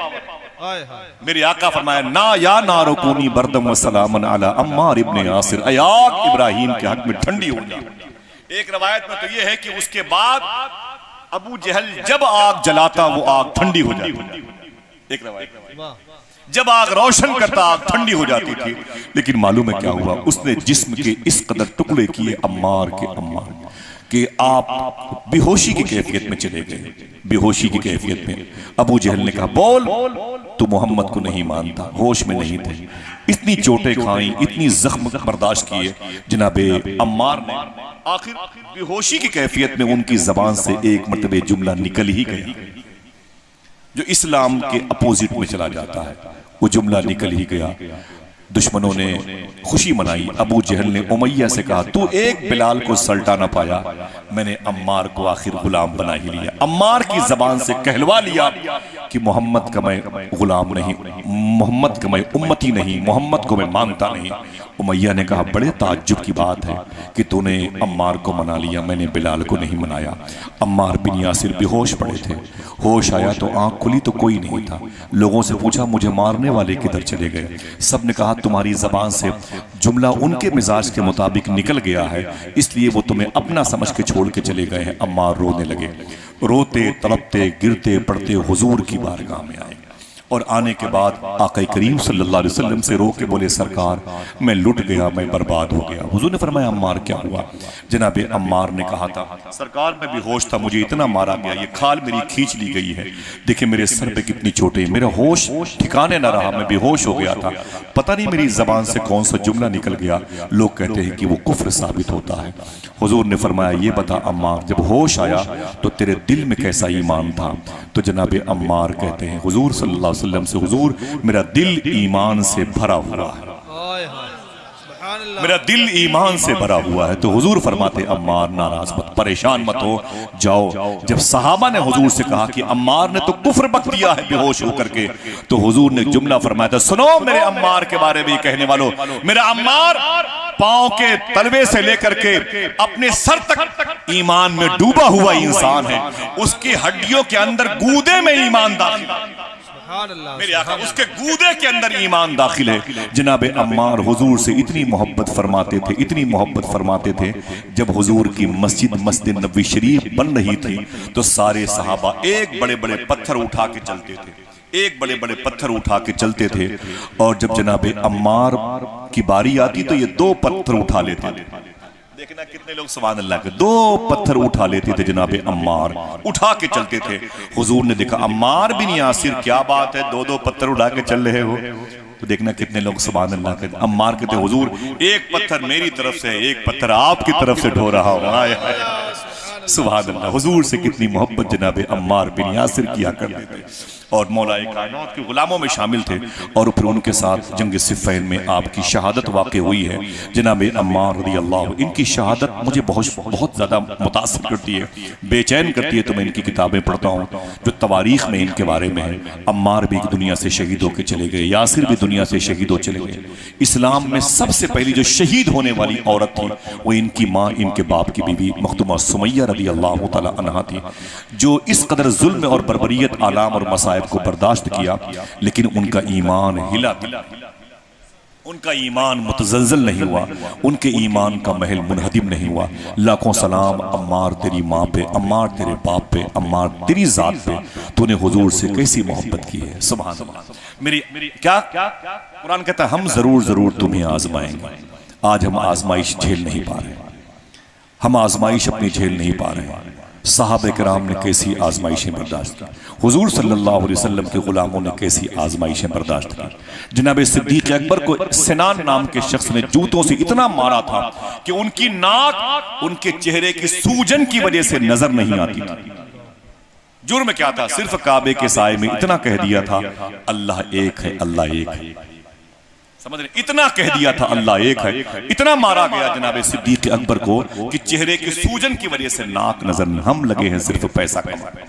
मेरे आका फरमाया ना या नारुकूनी बरदम व सलामन अला अम्मार इब्न यासिर, आग इब्राहीम के हक में ठंडी हो गई। एक रवायत में तो यह है कि उसके बाद अबू जहल जब आग जलाता वो आग ठंडी हो जाती। एक रवायत जब आग रोशन करता आग ठंडी हो जाती थी। लेकिन मालूम है क्या हुआ? उसने जिस्म के इस कदर टुकड़े किए अम्मार कि आप बेहोशी की कैफियत में चले गए। बेहोशी की कैफियत में अबू जहल ने कहा, बोल तू मोहम्मद को नहीं मानता, होश में नहीं थे। इतनी चोटें खाई, इतनी जख्म बर्दाश्त किए। जनाबे अम्मार ने आखिर बेहोशी की कैफियत में उनकी जबान से एक मर्तबे जुमला निकल ही गया जो इस्लाम के अपोजिट में चला जाता है। वो जुमला निकल ही गया। दुश्मनों ने खुशी मनाई। अबू जहल ने उमैया से कहा, तू एक बिलाल को सल्टा ना पाया, मैंने अम्मार को आखिर गुलाम बना ही लिया। अम्मार की जबान से कहलवा लिया कि मोहम्मद का मैं गुलाम नहीं, मोहम्मद का मैं उम्मती नहीं, मोहम्मद को मैं मानता नहीं। उमैया ने कहा, बड़े ताज्जुब की बात है कि तूने अम्मार को मना लिया, मैंने बिलाल को नहीं मनाया। अम्मार बिन यासिर बेहोश पड़े थे। होश आया तो आंख खुली तो कोई नहीं था। लोगों से पूछा, मुझे मारने वाले किधर चले गए? सब ने कहा, तुम्हारी जबान से जुमला उनके मिजाज के मुताबिक निकल गया है, इसलिए वो तुम्हें अपना समझ के छोड़ के चले गए हैं। अम्मार रोने लगे। रोते तड़पते गिरते पड़ते हुजूर की बारगाह में आए और आने के बाद आका करीम सल्लल्लाहु अलैहि वसल्लम से रो के बोले, सरकार मैं लुट गया, मैं बर्बाद हो गया। हुजूर ने फरमाया, अम्मार क्या हुआ? जनाबे अम्मार ने कहा था, सरकार मैं बेहोश था, मुझे इतना मारा गया, ये खाल मेरी खींच ली गई है, देखिए मेरे सर पे कितनी चोटें, मेरा होश ठिकाने ना रहा, मैं बेहोश हो गया था, पता नहीं मेरी जबान से कौन सा जुमला निकल गया। लोग कहते हैं कि वो कुफ्र साबित होता है। हुजूर ने फरमाया, ये बता अम्मार, जब होश आया तो तेरे दिल में कैसा ईमान था? तो जनाबे अम्मार कहते हैं, हुजूर सल्लल्लाहु अलैहि वसल्लम से, हुजूर मेरा दिल ईमान से भरा हुआ है, मेरा दिल ईमान से भरा हुआ है। तो हुजूर फरमाते, अम्मार नाराज मत, परेशान मत हो, जाओ। जब सहाबा ने हुजूर से कहा कि अम्मार ने तो कुफ्र बक दिया है बेहोश होकर के, तो हुजूर ने जुमला फरमाया था, सुनो मेरे अम्मार के बारे में कहने वालों, मेरा अम्मार पांव के तलवे से लेकर के अपने सर तक ईमान में डूबा हुआ इंसान है। उसकी हड्डियों के अंदर गूदे में ईमान दाखिल है, मेरे आका उसके गूदे के अंदर ईमान दाखिल है। जनाब अम्मार हुजूर से इतनी मोहब्बत फरमाते थे, इतनी मोहब्बत फरमाते थे, जब हुजूर की मस्जिद नबवी शरीफ बन रही थी तो सारे सहाबा एक बड़े बड़े पत्थर उठा के चलते थे, एक बड़े बड़े पत्थर उठा के चलते थे, और जब जनाबे अम्मार की बारी आती तो ये 2 पत्थर उठा लेते थे। देखना कितने लोग सुभान अल्लाह के 2 पत्थर उठा लेते थे जनाबे अम्मार, उठा के चलते थे। हुजूर ने देखा अम्मार बिन यासिर क्या बात है, 2-2 पत्थर उठा के चल रहे हो। तो देखना कितने लोग सुभान अल्लाह के। अम्मार कहते हुजूर एक पत्थर मेरी तरफ से, एक पत्थर आपकी तरफ से ढो रहा हूं। सुभान अल्लाह, हुजूर से कितनी मोहब्बत जनाबे अम्मार बिन यासिर किया करते थे, और मौलाए कायनात के गुलामों में शामिल थे। और फिर उनके साथ जंग सिफ़ैन में आपकी शहादत वाक़ हुई है। जनाबे अम्मार रज़ी अल्लाह, इनकी शहादत मुझे बहुत ज़्यादा मुतासिर करती है, बेचैन करती है। तो मैं इनकी किताबें पढ़ता हूँ जो तवारीख़ में इनके बारे में है। अम्मार भी दुनिया से शहीद होकर चले गए, यासिर भी दुनिया से शहीद हो चले गए। इस्लाम में सबसे पहली जो शहीद होने वाली औरत थी वो इनकी माँ, इनके बाप की बीवी मखदूमा सुमैया रज़ी अल्लाह तआला अन्हा थी, जो इस कदर जुल्म और बर्बरियत, आलाम और मसाइब को बर्दाश्त किया, लेकिन उनका ईमान हिला, उनका ईमान मुतज़लज़ल नहीं हुआ, उनके ईमान का महल मुनहदिम नहीं हुआ। लाखों सलाम अम्मार तेरी माँ पे, अम्मार तेरे बाप पे, अम्मार तेरी ज़ात पे, तूने हुजूर से कैसी मोहब्बत की है। सुभान अल्लाह। मेरी क्या कुरान कहता है, हम जरूर तुम्हें आजमाएंगे। आज हम आजमाइश झेल नहीं पा रहे, हम आजमाइश अपनी झेल नहीं पा रहे। साहबे किराम ने कैसी आजमाइशें बर्दाश्त की, हुजूर सल्लल्लाहु अलैहि वसल्लम के गुलामों ने कैसी आजमाइशें बर्दाश्त की। जनाब सिद्दीक़ अकबर को सिनान नाम के शख्स ने जूतों से इतना मारा था कि उनकी नाक उनके चेहरे की सूजन की वजह से नजर नहीं आती थी। जुर्म क्या था? सिर्फ काबे के साए में इतना कह दिया था अल्लाह एक है, अल्लाह एक है। समझ रहे? इतना कह दिया था अल्लाह एक है। इतना मारा गया जनाब सिद्दीक़ अकबर को कि चेहरे की सूजन की वजह से नाक नजर नहीं। हम लगे हैं सिर्फ पैसा कमाने,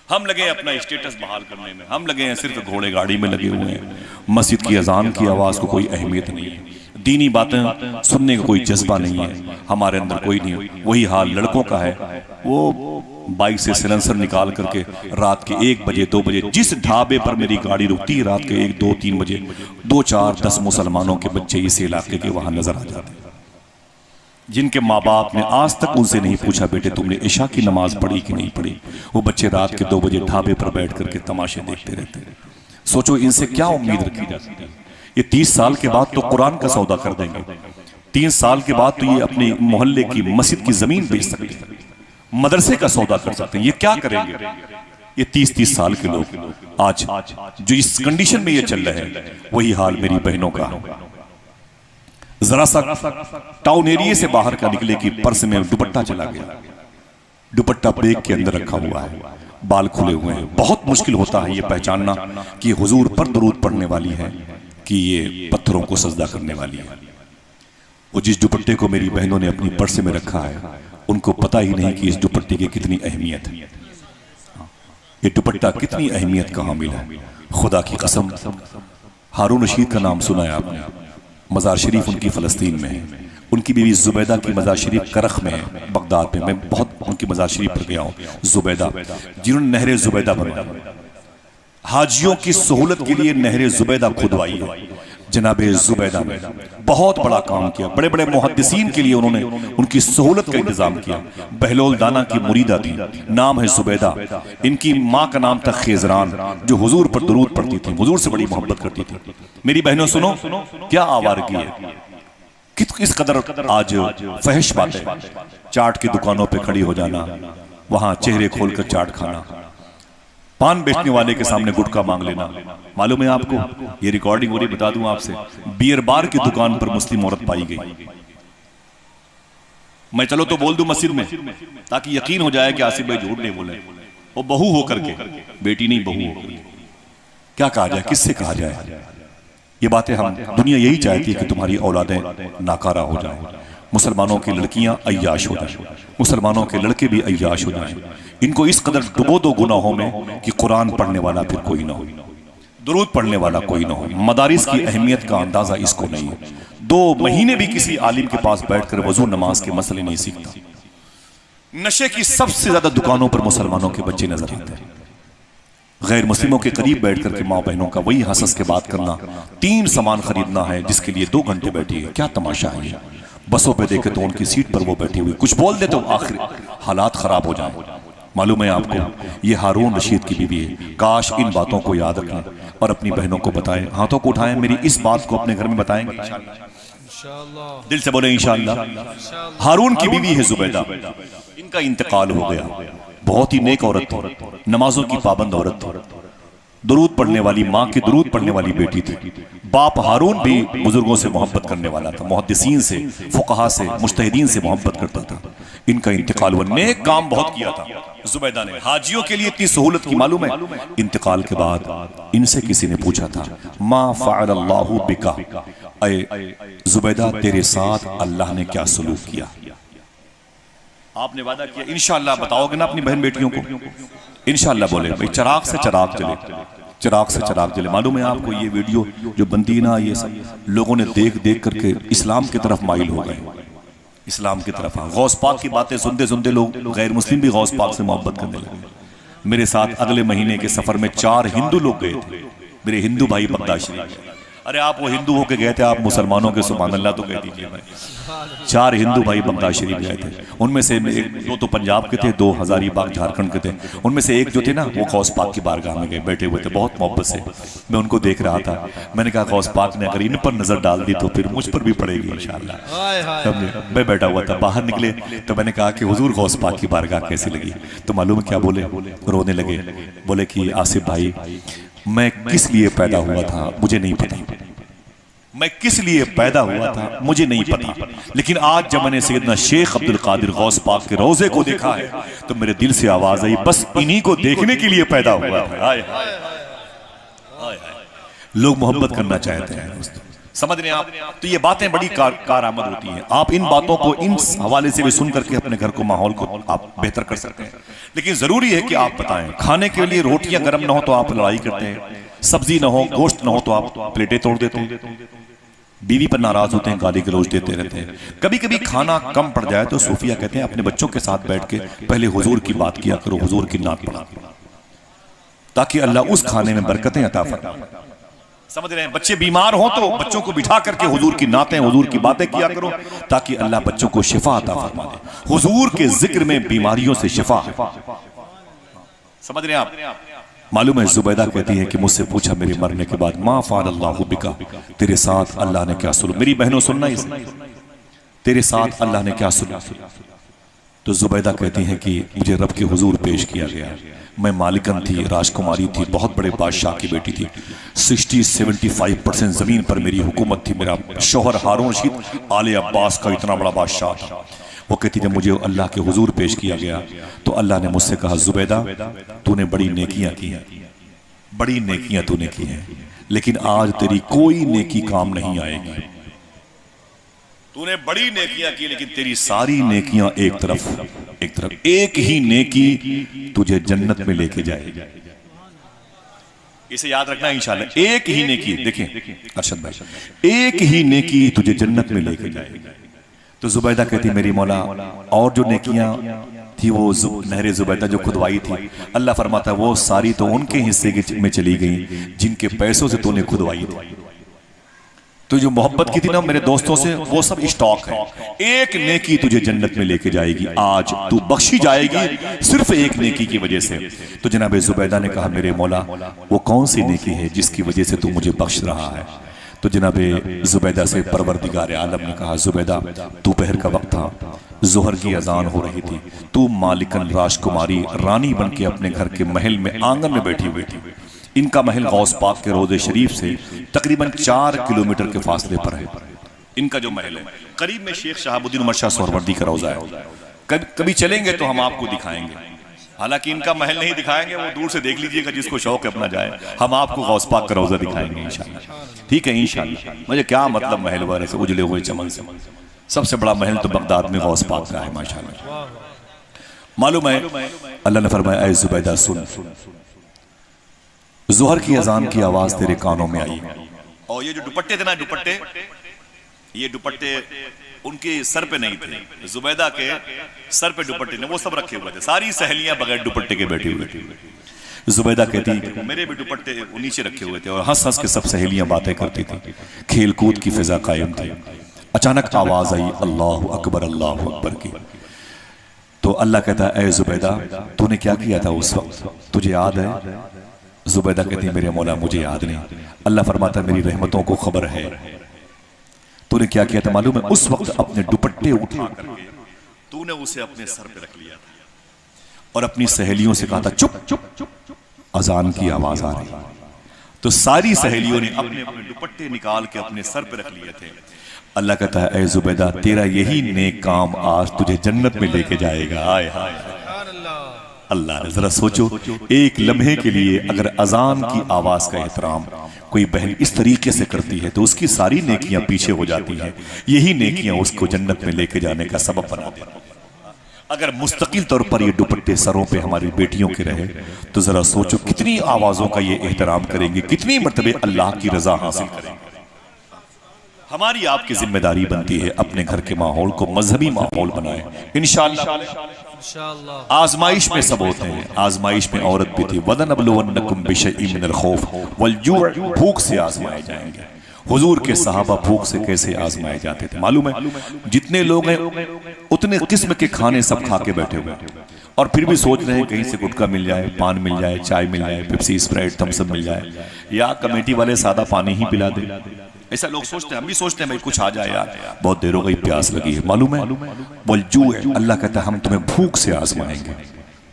हम लगे हैं अपना स्टेटस बहाल करने में, हम लगे हैं सिर्फ घोड़े गाड़ी में लगे हुए हैं। मस्जिद की अजान की आवाज को कोई अहमियत नहीं है, दीनी बातें सुनने का कोई जज्बा नहीं है हमारे अंदर, कोई नहीं। वही हाल लड़कों का है, वो बाइक से सिलेंसर निकाल करके रात के 1 बजे 2 बजे जिस ढाबे पर मेरी गाड़ी रुकती है, रात के 1 2 3 बजे 2 4 10 मुसलमानों के बच्चे इस इलाके के वहां नजर आ जाते हैं, जिनके माँ बाप ने आज तक उनसे नहीं पूछा बेटे तुमने इशा की नमाज पढ़ी कि नहीं पढ़ी। वो बच्चे रात के 2 बजे ढाबे पर बैठ करके तमाशे देखते रहते हैं। सोचो इनसे क्या उम्मीद रखी जा सकती है। ये 30 साल के बाद तो कुरान का सौदा कर देंगे, 3 साल के बाद तो ये अपने मोहल्ले की मस्जिद की जमीन बेच सकते हैं, मदरसे का सौदा कर सकते हैं। ये क्या करेंगे? ये 30-30 साल के लोग आज जो इस कंडीशन में ये चल रहे हैं, वही हाल मेरी बहनों का। जरा सा टाउन एरिया से बाहर का निकले कि पर्स में दुपट्टा चला गया, दुपट्टा बैग के अंदर रखा हुआ है, बाल खुले हुए हैं। बहुत मुश्किल होता है ये पहचानना कि हुजूर पर दुरूद पढ़ने वाली है कि ये पत्थरों को सजदा करने वाली है। वो जिस दुपट्टे को मेरी बहनों ने अपनी पर्स में रखा है, उनको पता ही नहीं कि इस दुपट्टे की कितनी अहमियत है, ये दुपट्टा कितनी अहमियत का हामिल है। खुदा की कसम, हारून रशीद का नाम सुना है आपने? मज़ार शरीफ उनकी फ़लस्तीन में है, उनकी बीवी जुबैदा की मज़ार शरीफ करख में है, बगदाद में। मैं बहुत उनकी मज़ार शरीफ पर गया हूँ। जुबैदा जिन्होंने नहर जुबैदा बनवाई, हाजियों की सहूलत के लिए नहर जुबैदा खुदवाई है। जनाबे जुबैदा ने बहुत बड़ा काम किया, बड़े बड़े मुहद्दिसीन के लिए उन्होंने उनकी सहूलत का इंतजाम किया। बहलोल दाना की मुरीदा थी, नाम है जुबैदा। इनकी माँ का नाम था खेजरान, जो हुजूर पर दुरूद पढ़ती थी, हुजूर से बड़ी मोहब्बत करती थी। मेरी बहनों सुनो क्या आवारगी है, किस कदर आज फहश बात है। चाट की दुकानों पे खड़ी हो जाना, वहां चेहरे खोलकर चाट खाना, पान बेचने वाले के सामने गुटखा मांग लेना। मालूम है आपको, ये रिकॉर्डिंग हो रही, बता दूं आपसे, बियर बार की दुकान पर मुस्लिम औरत पाई गई। मैं चलो तो बोल दूं मस्जिद में, ताकि यकीन हो जाए कि आसिफ भाई झूठ नहीं बोले। वो बहू होकर के, बेटी नहीं बहू होकर के, क्या कहा जाए, किससे कहा जाए? ये बातें हम, दुनिया यही चाहती है कि तुम्हारी औलादें नाकारा हो जाएं, मुसलमानों की लड़कियां अय्याश हो जाएं, मुसलमानों के लड़के भी अय्याश हो जाएं। इनको इस कदर डुबो दो गुनाहों में कि कुरान पढ़ने वाला फिर कोई ना हो, दुरूद पढ़ने वाला कोई ना हो। मदारिस की अहमियत का अंदाजा इसको नहीं है। 2 महीने भी किसी आलिम के पास बैठकर वजू नमाज के मसले नहीं सीखता। नशे की सबसे ज्यादा दुकानों पर मुसलमानों के बच्चे नजर आते हैं। गैर मुस्लिमों के करीब बैठकर के माँ बहनों का वही हंस के बात करना, 3 सामान खरीदना है जिसके लिए 2 घंटे बैठी है। क्या तमाशा है ये। बसों पे देखे तो उनकी सीट पर वो बैठी हुई, कुछ बोल दे तो आखिर हालात खराब हो जाए। मालूम है आपको, ये हारून रशीद की बीवी है। काश इन बातों को याद रखें और अपनी बहनों को बताएं। हाथों को उठाएं, मेरी इस बात को अपने घर में बताएंगे इंशाअल्लाह। दिल से बोले इंशाअल्लाह। हारून की बीवी है जुबैदा, इनका इंतकाल हो गया। बहुत ही नेक औरत थी, नमाजों की पाबंद औरत थी, दुरूद पढ़ने वाली माँ की दुरूद पढ़ने वाली बेटी थी। बाप हारून भी बुजुर्गों से मोहब्बत करने वाला था, मुहद्दिसीन से, फुकहा से, मुज्तहिदीन से मोहब्बत करता था। इनका इंतकाल हुआ। नेक काम बहुत किया था जुबैदा ने, हाजियों के लिए इतनी सहूलत की। मालूम है इंतकाल के बाद इनसे किसी ने पूछा था, मा फ़अलल्लाहु बिका, ऐ जुबैदा तेरे साथ अल्लाह ने क्या सलूक किया? आपने वादा किया इंशाअल्लाह बताओगे ना अपनी बहन बेटियों को? इंशाअल्लाह बोले भाई, चिराग से चिराग जले, चिराग से चिराग जले। मालूम है आपको, ये वीडियो जो बनती ना, ये सब लोगों ने देख देख करके इस्लाम की तरफ माइल हो गए, इस्लाम की तरफ। गौस पाक की बातें सुनते सुनते लोग गैर मुस्लिम भी गौस पाक से मोहब्बत करने लगे। मेरे साथ अगले महीने के सफर में 4 हिंदू लोग गए थे, मेरे हिंदू भाई बगदाद शरीफ। अरे आप वो हिंदू होके गए थे, आप मुसलमानों के सुभान अल्लाह तो कह दीजिए भाई। 4 हिंदू भाई बगदाद शरीफ गए थे, उनमें से 2 तो पंजाब के थे, 2 हजारीबाग झारखंड के थे। उनमें से एक जो थे ना, वो गौस पाक की बारगाह में गए, बैठे हुए थे बहुत मोहब्बत से। मैं उनको देख रहा था, मैंने कहा गौस पाक ने अगर इन पर नजर डाल दी तो फिर मुझ पर भी पड़ेगी इंशाअल्लाह। मैं बैठा हुआ था, बाहर निकले तो मैंने कहा कि हुजूर गौस पाक की बारगाह कैसी लगी? तो मालूम है क्या बोले? रोने लगे। बोले कि आसिफ भाई, मैं किस लिए पैदा हुआ था मुझे नहीं पता, मैं किस लिए पैदा हुआ था मुझे नहीं पता, लेकिन आज जब मैंने सैयदना शेख अब्दुल कादिर गौस पाक के रोजे को देखा है तो मेरे दिल से आवाज आई, बस इन्हीं को देखने के लिए पैदा हुआ था। लोग मोहब्बत करना चाहते हैं, समझ रहे हैं आप? तो ये बातें बड़ी कारआमद होती हैं। आप इन बातों को इन हवाले से भी सुन करके अपने घर को, माहौल को आप बेहतर कर सकते हैं। लेकिन जरूरी है कि आप बताएं, खाने के लिए रोटियां गर्म ना हो तो आप लड़ाई करते हैं, सब्जी ना हो, गोश्त ना हो तो आप प्लेटें तोड़ देते हैं, बीवी पर नाराज होते हैं, गाली गलौज देते रहते हैं। कभी कभी खाना कम पड़ जाए तो सूफिया कहते हैं अपने बच्चों के साथ बैठ के पहले हुजूर की बात किया करो, हुजूर की नात पढ़ा करो, ताकि अल्लाह उस खाने में बरकतें अता फरमाए। समझ रहे हैं? बच्चे बीमार हो तो बच्चों को बिठा करके हुजूर की नातें, हुजूर की बातें किया करो, ताकि अल्लाह बच्चों को शिफा अता फरमा दे। हुजूर के जिक्र में बीमारियों से शिफा। समझ रहे हैं आप? मालूम है जुबैदा कहती है कि मुझसे पूछा मेरे मरने के बाद, मा फ़अलल्लाहु बिका, तेरे साथ अल्लाह ने क्या सुलूक? मेरी बहनों सुनना इसे, तेरे साथ अल्लाह ने क्या सुलूक? तो जुबैदा कहती है कि मुझे रब के हुजूर पेश किया गया। मैं मालिकन थी, राजकुमारी थी, बहुत बड़े बादशाह की बेटी थी। 60-75% जमीन पर मेरी हुकूमत थी। मेरा शौहर हारून रशीद आले अब्बास का इतना बड़ा बादशाह था। वो कहती जब मुझे अल्लाह के हुजूर पेश किया गया तो अल्लाह ने मुझसे कहा, जुबैदा तूने बड़ी नेकियां की हैं, बड़ी नेकियां तूने की हैं, लेकिन आज तेरी कोई नेकी काम नहीं आएगी। तूने बड़ी नेकियां की लेकिन तेरी सारी नेकियां एक तरफ, एक ही नेकी तुझे जन्नत में लेके जाएगी। इसे याद रखना इंशाल्लाह, एक ही नेकी। देखें अरशद भाई, एक ही नेकी तुझे जन्नत में लेके जाएगी। तो जुबैदा कहती मेरी मौला और जो नेकियां थी वो नहरे जुबैदा जो खुदवाई थी, अल्लाह फरमाता वो सारी तो उनके हिस्से में चली गई जिनके पैसों से तूने खुदवाई थी। तो जो मोहब्बत की थी ना मेरे दोस्तों से, वो सब स्टॉक है। एक नेकी तुझे जन्नत में लेके जाएगी, आज तू बख्शी जाएगी सिर्फ एक नेकी की वजह से। तो जनाब जुबैदा ने कहा मेरे मौला वो कौन सी नेकी है जिसकी वजह से तू मुझे बख्श रहा है? तो जनाब जुबैदा से परवरदिगार आलम ने कहा, जुबैदा दोपहर का वक्त था, जोहर की अजान हो रही थी, तू मालिकन राजकुमारी रानी बन के अपने घर के महल में आंगन में बैठी हुई थी। इनका महल गौस पाक के रोज़े शरीफ से तकरीबन 4 किलोमीटर के फासले पर है। इनका जो महल है करीब में शेख शहाबुद्दीन उमर शाह सोहरवर्दी का रोजा है। कभी चलेंगे तो हम आपको दिखाएंगे, हालांकि इनका महल नहीं दिखाएंगे, वो दूर से देख लीजिएगा, जिसको शौक है अपना जाए। हम आपको गौस पाक का रोजा दिखाएंगे इंशाअल्लाह, ठीक है इंशाअल्लाह। मुझे क्या मतलब महल वाले से उजले हुए चमन से, सबसे बड़ा महल तो बगदाद में गौस पाक का है माशाअल्लाह। मालूम है अल्लाह ने फरमाया, ऐ जुबैदा सुन, जोहर की अजान की आवाज तेरे कानों में आई, और ये जो दुपट्टे थे ना, ये दुपट्टे उनके सर पे नहीं थे, जुबैदा के सर पे दुपट्टे ने वो सब रखे हुए थे। सारी सहेलियां बगैर दुपट्टे के बैठी हुई थी। जुबैदा कहती मेरे भी दुपट्टे नीचे रखे हुए थे और हंस हंस के सब सहेलियां बातें करती थी, खेल कूद की फिजा कायम थी। अचानक आवाज आई अल्लाह अकबर की। तो अल्लाह कहता है, ए जुबैदा तूने क्या किया था उस वक्त, तुझे याद है? जुबैदा कहती है, मेरे मौला मुझे याद नहीं। अल्लाह फरमाता है, मेरी रहमतों को खबर है। तूने क्या किया था मालूम है? उस वक्त अपने दुपट्टे उठा करके तूने उसे अपने सर पे रख लिया था और अपनी सहेलियों से कहा था, चुप चुप चुप, अजान की आवाज आ रही। तो सारी सहेलियों ने अपने अपने दुपट्टे निकाल के अपने सर पे रख लिए थे। अल्लाह कहता है, ए जुबैदा तेरा यही नेक काम आज तुझे जन्नत में लेके जाएगा। आए हाय अल्लाह ने, जरा सोचो, एक लम्हे के लिए अगर अजान की आवाज का एहतराम कोई बहन इस तरीके से करती है तो उसकी सारी नेकियां पीछे हो जाती हैं। यही नेकियां उसको जन्नत में लेके जाने का सबब बना देती हैं। अगर मुस्तकिल तौर पर ये दुपट्टे सरों पे हमारी बेटियों के रहे तो जरा सोचो कितनी आवाजों का ये एहतराम करेंगे, कितनी मर्तबे अल्लाह की रजा हासिल करेंगे। हमारी आपकी जिम्मेदारी बनती है अपने घर के माहौल को मजहबी माहौल बनाए। इंशाअल्लाह आजमाइश में सब होते हैं, आजमाइश में औरत भी थी। वदनबलुवन्नकुम बिशैइन मिनल खौफ वल जू', भूख से आजमाए जाएंगे। हुजूर के सहाबा भूख से कैसे आजमाए जाते थे मालूम है? जितने लोग हैं उतने किस्म के खाने सब खा के बैठे हुए और फिर भी सोच रहे हैं कहीं से गुटखा मिल जाए, पान मिल जाए, चाय मिल जाए, पेप्सी, स्प्राइट, थम्स अप मिल जाए, या कमेटी वाले सादा पानी ही पिला दे। ऐसा लोग सोचते हैं, हम भी सोचते हैं भाई कुछ आ जाए यार, बहुत देर हो गई, प्यास लगी है। मालूम है वल्जू है, अल्लाह कहता है हम तुम्हें भूख से आजमाएंगे,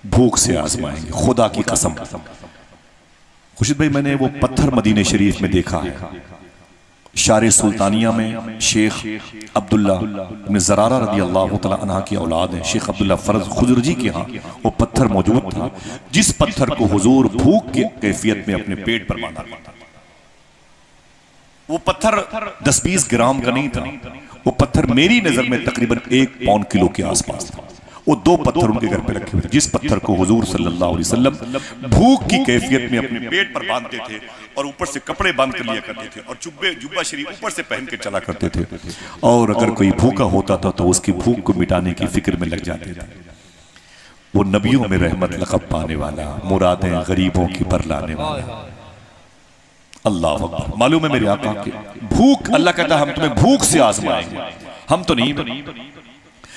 भूख से आजमाएंगे, खुदा की कसम। खुर्शीद भाई मैंने वो पत्थर मदीने शरीफ में देखा है। शारे सुल्तानिया में शेख अब्दुल्ला इब्न ज़रारा रज़ी अल्लाह तआला अन्हा की औलाद है, शेख अब्दुल्ला फरज खुजरजी के यहाँ वो पत्थर मौजूद था, जिस पत्थर को हुजूर भूख की कैफियत में अपने पेट पर बांधा करता था। वो पत्थर 10-20 ग्राम का नहीं था, वो पत्थर मेरी नजर में तकरीबन 1 पौन किलो के आसपास था। वो 2 पत्थर उनके घर पे रखे हुए थे, जिस पत्थर को हुजूर सल्लल्लाहु अलैहि वसल्लम भूख की कैफियत में अपने पेट पर बांधते थे और ऊपर से कपड़े बांध कर लिया करते थे और जुब्बा शरीफ ऊपर से पहन के चला करते थे। और अगर कोई भूखा होता था तो उसकी भूख को मिटाने की फिक्र में लग जाते थे। वो नबियों में रहमत लक़ब पाने वाला, मुरादें गरीबों की पर लाने वाला। अल्लाह अकबर। मालूम है मेरे आका की भूख, अल्लाह कहता हम तुम्हें भूख से आजमाएंगे। हम तो नहीं,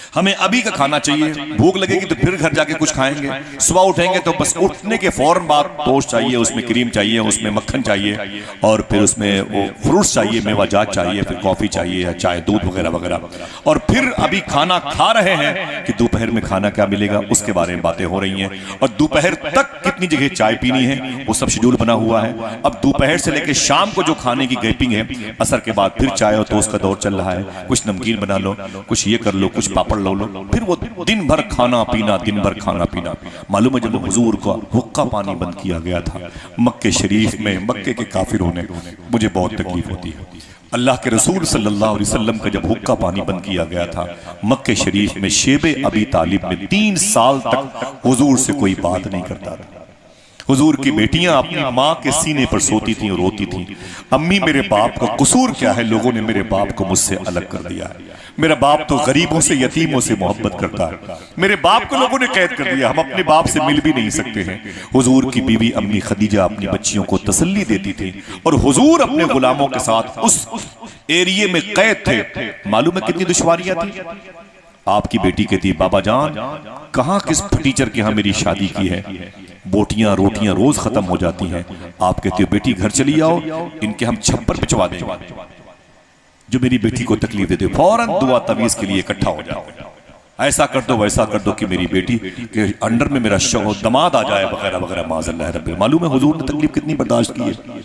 हमें अभी का खाना चाहिए, भूख लगेगी तो फिर घर जाके कुछ खाएंगे। सुबह उठेंगे तो बस उठने के फौरन बाद टोस्ट चाहिए, उसमें क्रीम चाहिए, उसमें मक्खन चाहिए और फिर उसमें वो फ्रूट्स चाहिए, मेवाजात चाहिए, फिर कॉफी चाहिए या चाय, दूध वगैरह वगैरह। और फिर अभी खाना खा रहे हैं कि दोपहर में खाना क्या मिलेगा उसके बारे में बातें हो रही हैं। और दोपहर तक कितनी जगह चाय पीनी है वो सब शेड्यूल बना हुआ है। अब दोपहर से लेकर शाम को जो खाने की गैपिंग है, असर के बाद फिर चाय और टोस्ट का दौर चल रहा है। कुछ नमकीन बना लो, कुछ ये कर लो, कुछ पापड़ लो, फिर वो दिन भर खाना पीना, दिन भर खाना पीना। मालूम है जब हुजूर का हुक्का पानी बंद किया गया था मक्के शरीफ में, मक्के के काफिरों ने, मुझे बहुत तकलीफ होती है, अल्लाह के रसूल सल्लल्लाहु अलैहि वसल्लम का जब हुक्का पानी बंद किया गया था मक्के शरीफ में, शेबे अबी तालिब में 3 साल तक हुजूर से कोई बात नहीं करता था। हुजूर की बेटियां अपनी माँ के सीने पर सोती थी और रोती थी, अम्मी मेरे बाप का कसूर क्या है, लोगों ने मेरे बाप को मुझसे अलग कर दिया है, मेरा बाप तो गरीबों से, यतीमों से मोहब्बत करता है, मेरे बाप को लोगों ने कैद कर दिया, हम अपने बाप से मिल भी नहीं सकते हैं। हुजूर की बीवी अम्मी खदीजा अपनी बच्चियों को तसल्ली देती थी और हुजूर अपने गुलामों के साथ उस एरिया में कैद थे। मालूम है कितनी दुश्वारियां थी। आपकी बेटी कहती बाबा जान कहाँ किस टीचर के यहाँ मेरी शादी की है, बोटियां रोटियां रोज खत्म हो जाती हैं। आप कहते हो बेटी घर चली आओ, इनके हम छप्पर पिछवा देंगे, जो मेरी बेटी को तकलीफ देते फौरन दुआ तवीज के लिए इकट्ठा हो जाओ, ऐसा कर दो वैसा कर दो कि मेरी बेटी के अंडर में मेरा दमाद आ जाए वगैरह वगैरह। माज़अल्लाह रब्बिल। मालूम है हुजूर ने तकलीफ कितनी बर्दाश्त की है।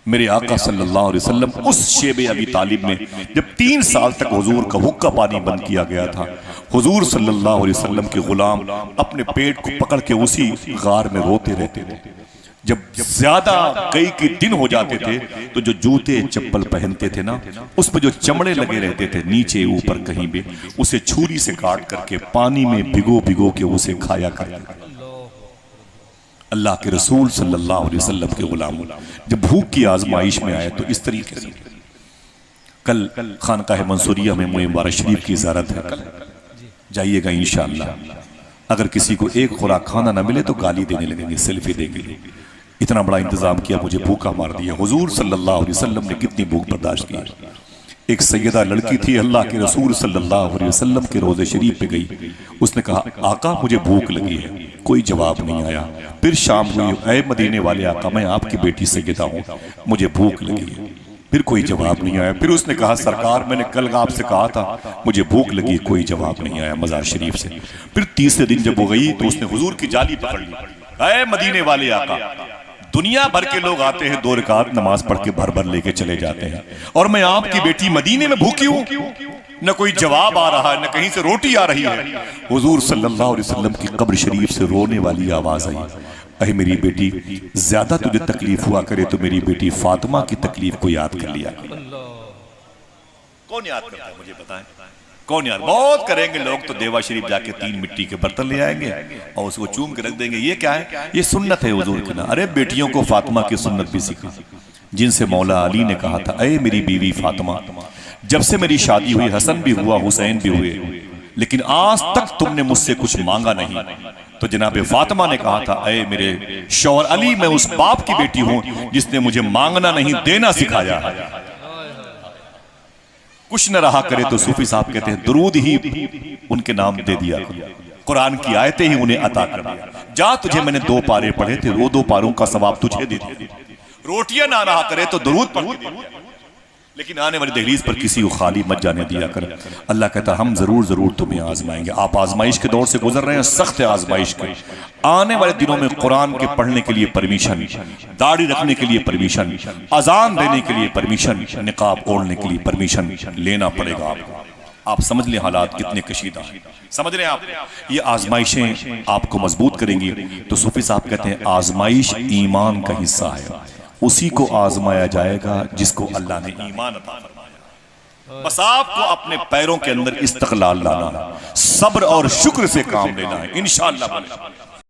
मेरे आका सल्लल्लाहु अलैहि वसल्लम उस शेबे अबी तालिब में जब 3 साल तक हुजूर का हुक्का पानी बंद किया गया था, हुजूर सल्लल्लाहु अलैहि वसल्लम के गुलाम अपने पेट को पकड़ के उसी गार में रोते रहते थे। जब ज्यादा कई के दिन हो जाते थे तो जो जूते चप्पल पहनते थे ना, उस पर जो चमड़े लगे रहते थे नीचे ऊपर कहीं भी, उसे छुरी से काट करके पानी में भिगो भिगो के उसे खाया करते थे। अल्लाह के रसूल सल्लल्लाहु अलैहि वसल्लम के गुलाम जब भूख की आजमाइश में आए तो इस तरीके से। कल खानकाह मंसूरिया में मुए मुबारक शरीफ की ज़ियारत है, कल जाइएगा इंशाअल्लाह। अगर किसी को एक खुराक खाना ना मिले तो गाली देने लगेंगे, सेल्फी देंगे, इतना बड़ा इंतजाम किया, मुझे भूखा मार दिया। हुजूर सल्लल्लाहु अलैहि वसल्लम ने कितनी भूख बर्दाश्त की। एक सैयदा लड़की थी, अल्लाह के रसूल सल्लल्लाहु अलैहि वसल्लम के रोज़े शरीफ पे गई। उसने कहा, आका मुझे भूख लगी है। कोई जवाब नहीं आया। फिर शाम हुई, ऐ मदीने वाले आका, मैं आपकी बेटी सैयदा हूँ, मुझे भूख लगी है। फिर कोई जवाब नहीं आया। फिर उसने कहा, सरकार मैंने कल आपसे कहा था मुझे भूख लगी, कोई जवाब नहीं आया मज़ार शरीफ से। फिर तीसरे दिन जब वो गई तो उसने हुजूर की जाली पकड़ ली। ऐ मदीने वाले आका, दुनिया भर के लोग आते हैं 2 रकात नमाज पढ़ के भर भर लेके चले जाते हैं, और मैं आपकी बेटी मदीने में भूखी हूं, न कोई जवाब आ रहा है, न कहीं से रोटी आ रही है। हुजूर सल्लल्लाहु अलैहि वसल्लम की कब्र शरीफ से रोने वाली आवाज आई, अरे मेरी बेटी, ज्यादा तुझे तकलीफ हुआ करे तो मेरी बेटी फातिमा की तकलीफ को याद कर लिया। कौन याद करता है मुझे बताएं, कौन याद? बहुत करेंगे लोग तो देवा शरीफ जाके 3 मिट्टी के बर्तन ले आएंगे और उसको चूम के रख देंगे। ये क्या है? ये सुन्नत है हुजूर की ना। अरे बेटियों को फातिमा की सुन्नत भी सिखा, जिनसे मौला अली ने कहा था, अरे मेरी बीवी फातिमा, जब से मेरी शादी हुई हसन भी हुआ, हुसैन भी हुए, लेकिन आज तक तुमने मुझसे कुछ मांगा नहीं। तो जनाब फातिमा ने कहा था, अरे मेरे शौहर अली, मैं उस बाप की बेटी हूं जिसने मुझे मांगना नहीं देना सिखाया। कुछ न रहा करे तो सूफी साहब कहते हैं, दुरूद ही उनके नाम दे दिया, कुरान की आयतें ही उन्हें अता कर दिया। जा, तुझे मैंने 2 पारे पढ़े थे, वो 2 पारों का सवाब तुझे दे दिया। रोटियां ना रहा करे तो दुरूद पढ़ के दे, लेकिन आने वाली दहलीज पर किसी को खाली मत जाने दिया कर। अल्लाह कहता, हम जरूर तुम्हें आजमाएंगे। आप आजमाइश के दौर से गुजर रहे हैं, सख्त आजमाइश के। आने वाले दिनों में कुरान के पढ़ने के लिए परमिशन, दाढ़ी रखने के लिए परमिशन, अजान देने के लिए परमिशन, निकाब ओढ़ने के लिए परमिशन लेना पड़ेगा आपको। आप समझ लें हालात कितने कशीदा, समझ रहे हैं आप? ये आजमाइशें आपको मजबूत करेंगी। तो सूफी साहब कहते हैं, आजमाइश ईमान का हिस्सा है, उसी को आजमाया जाएगा जिसको अल्लाह ने ईमान अता फरमाया। बस आपको अपने पैरों के अंदर इस्तक़लाल लाना है, सब्र और शुक्र से काम लेना है, इंशाअल्लाह।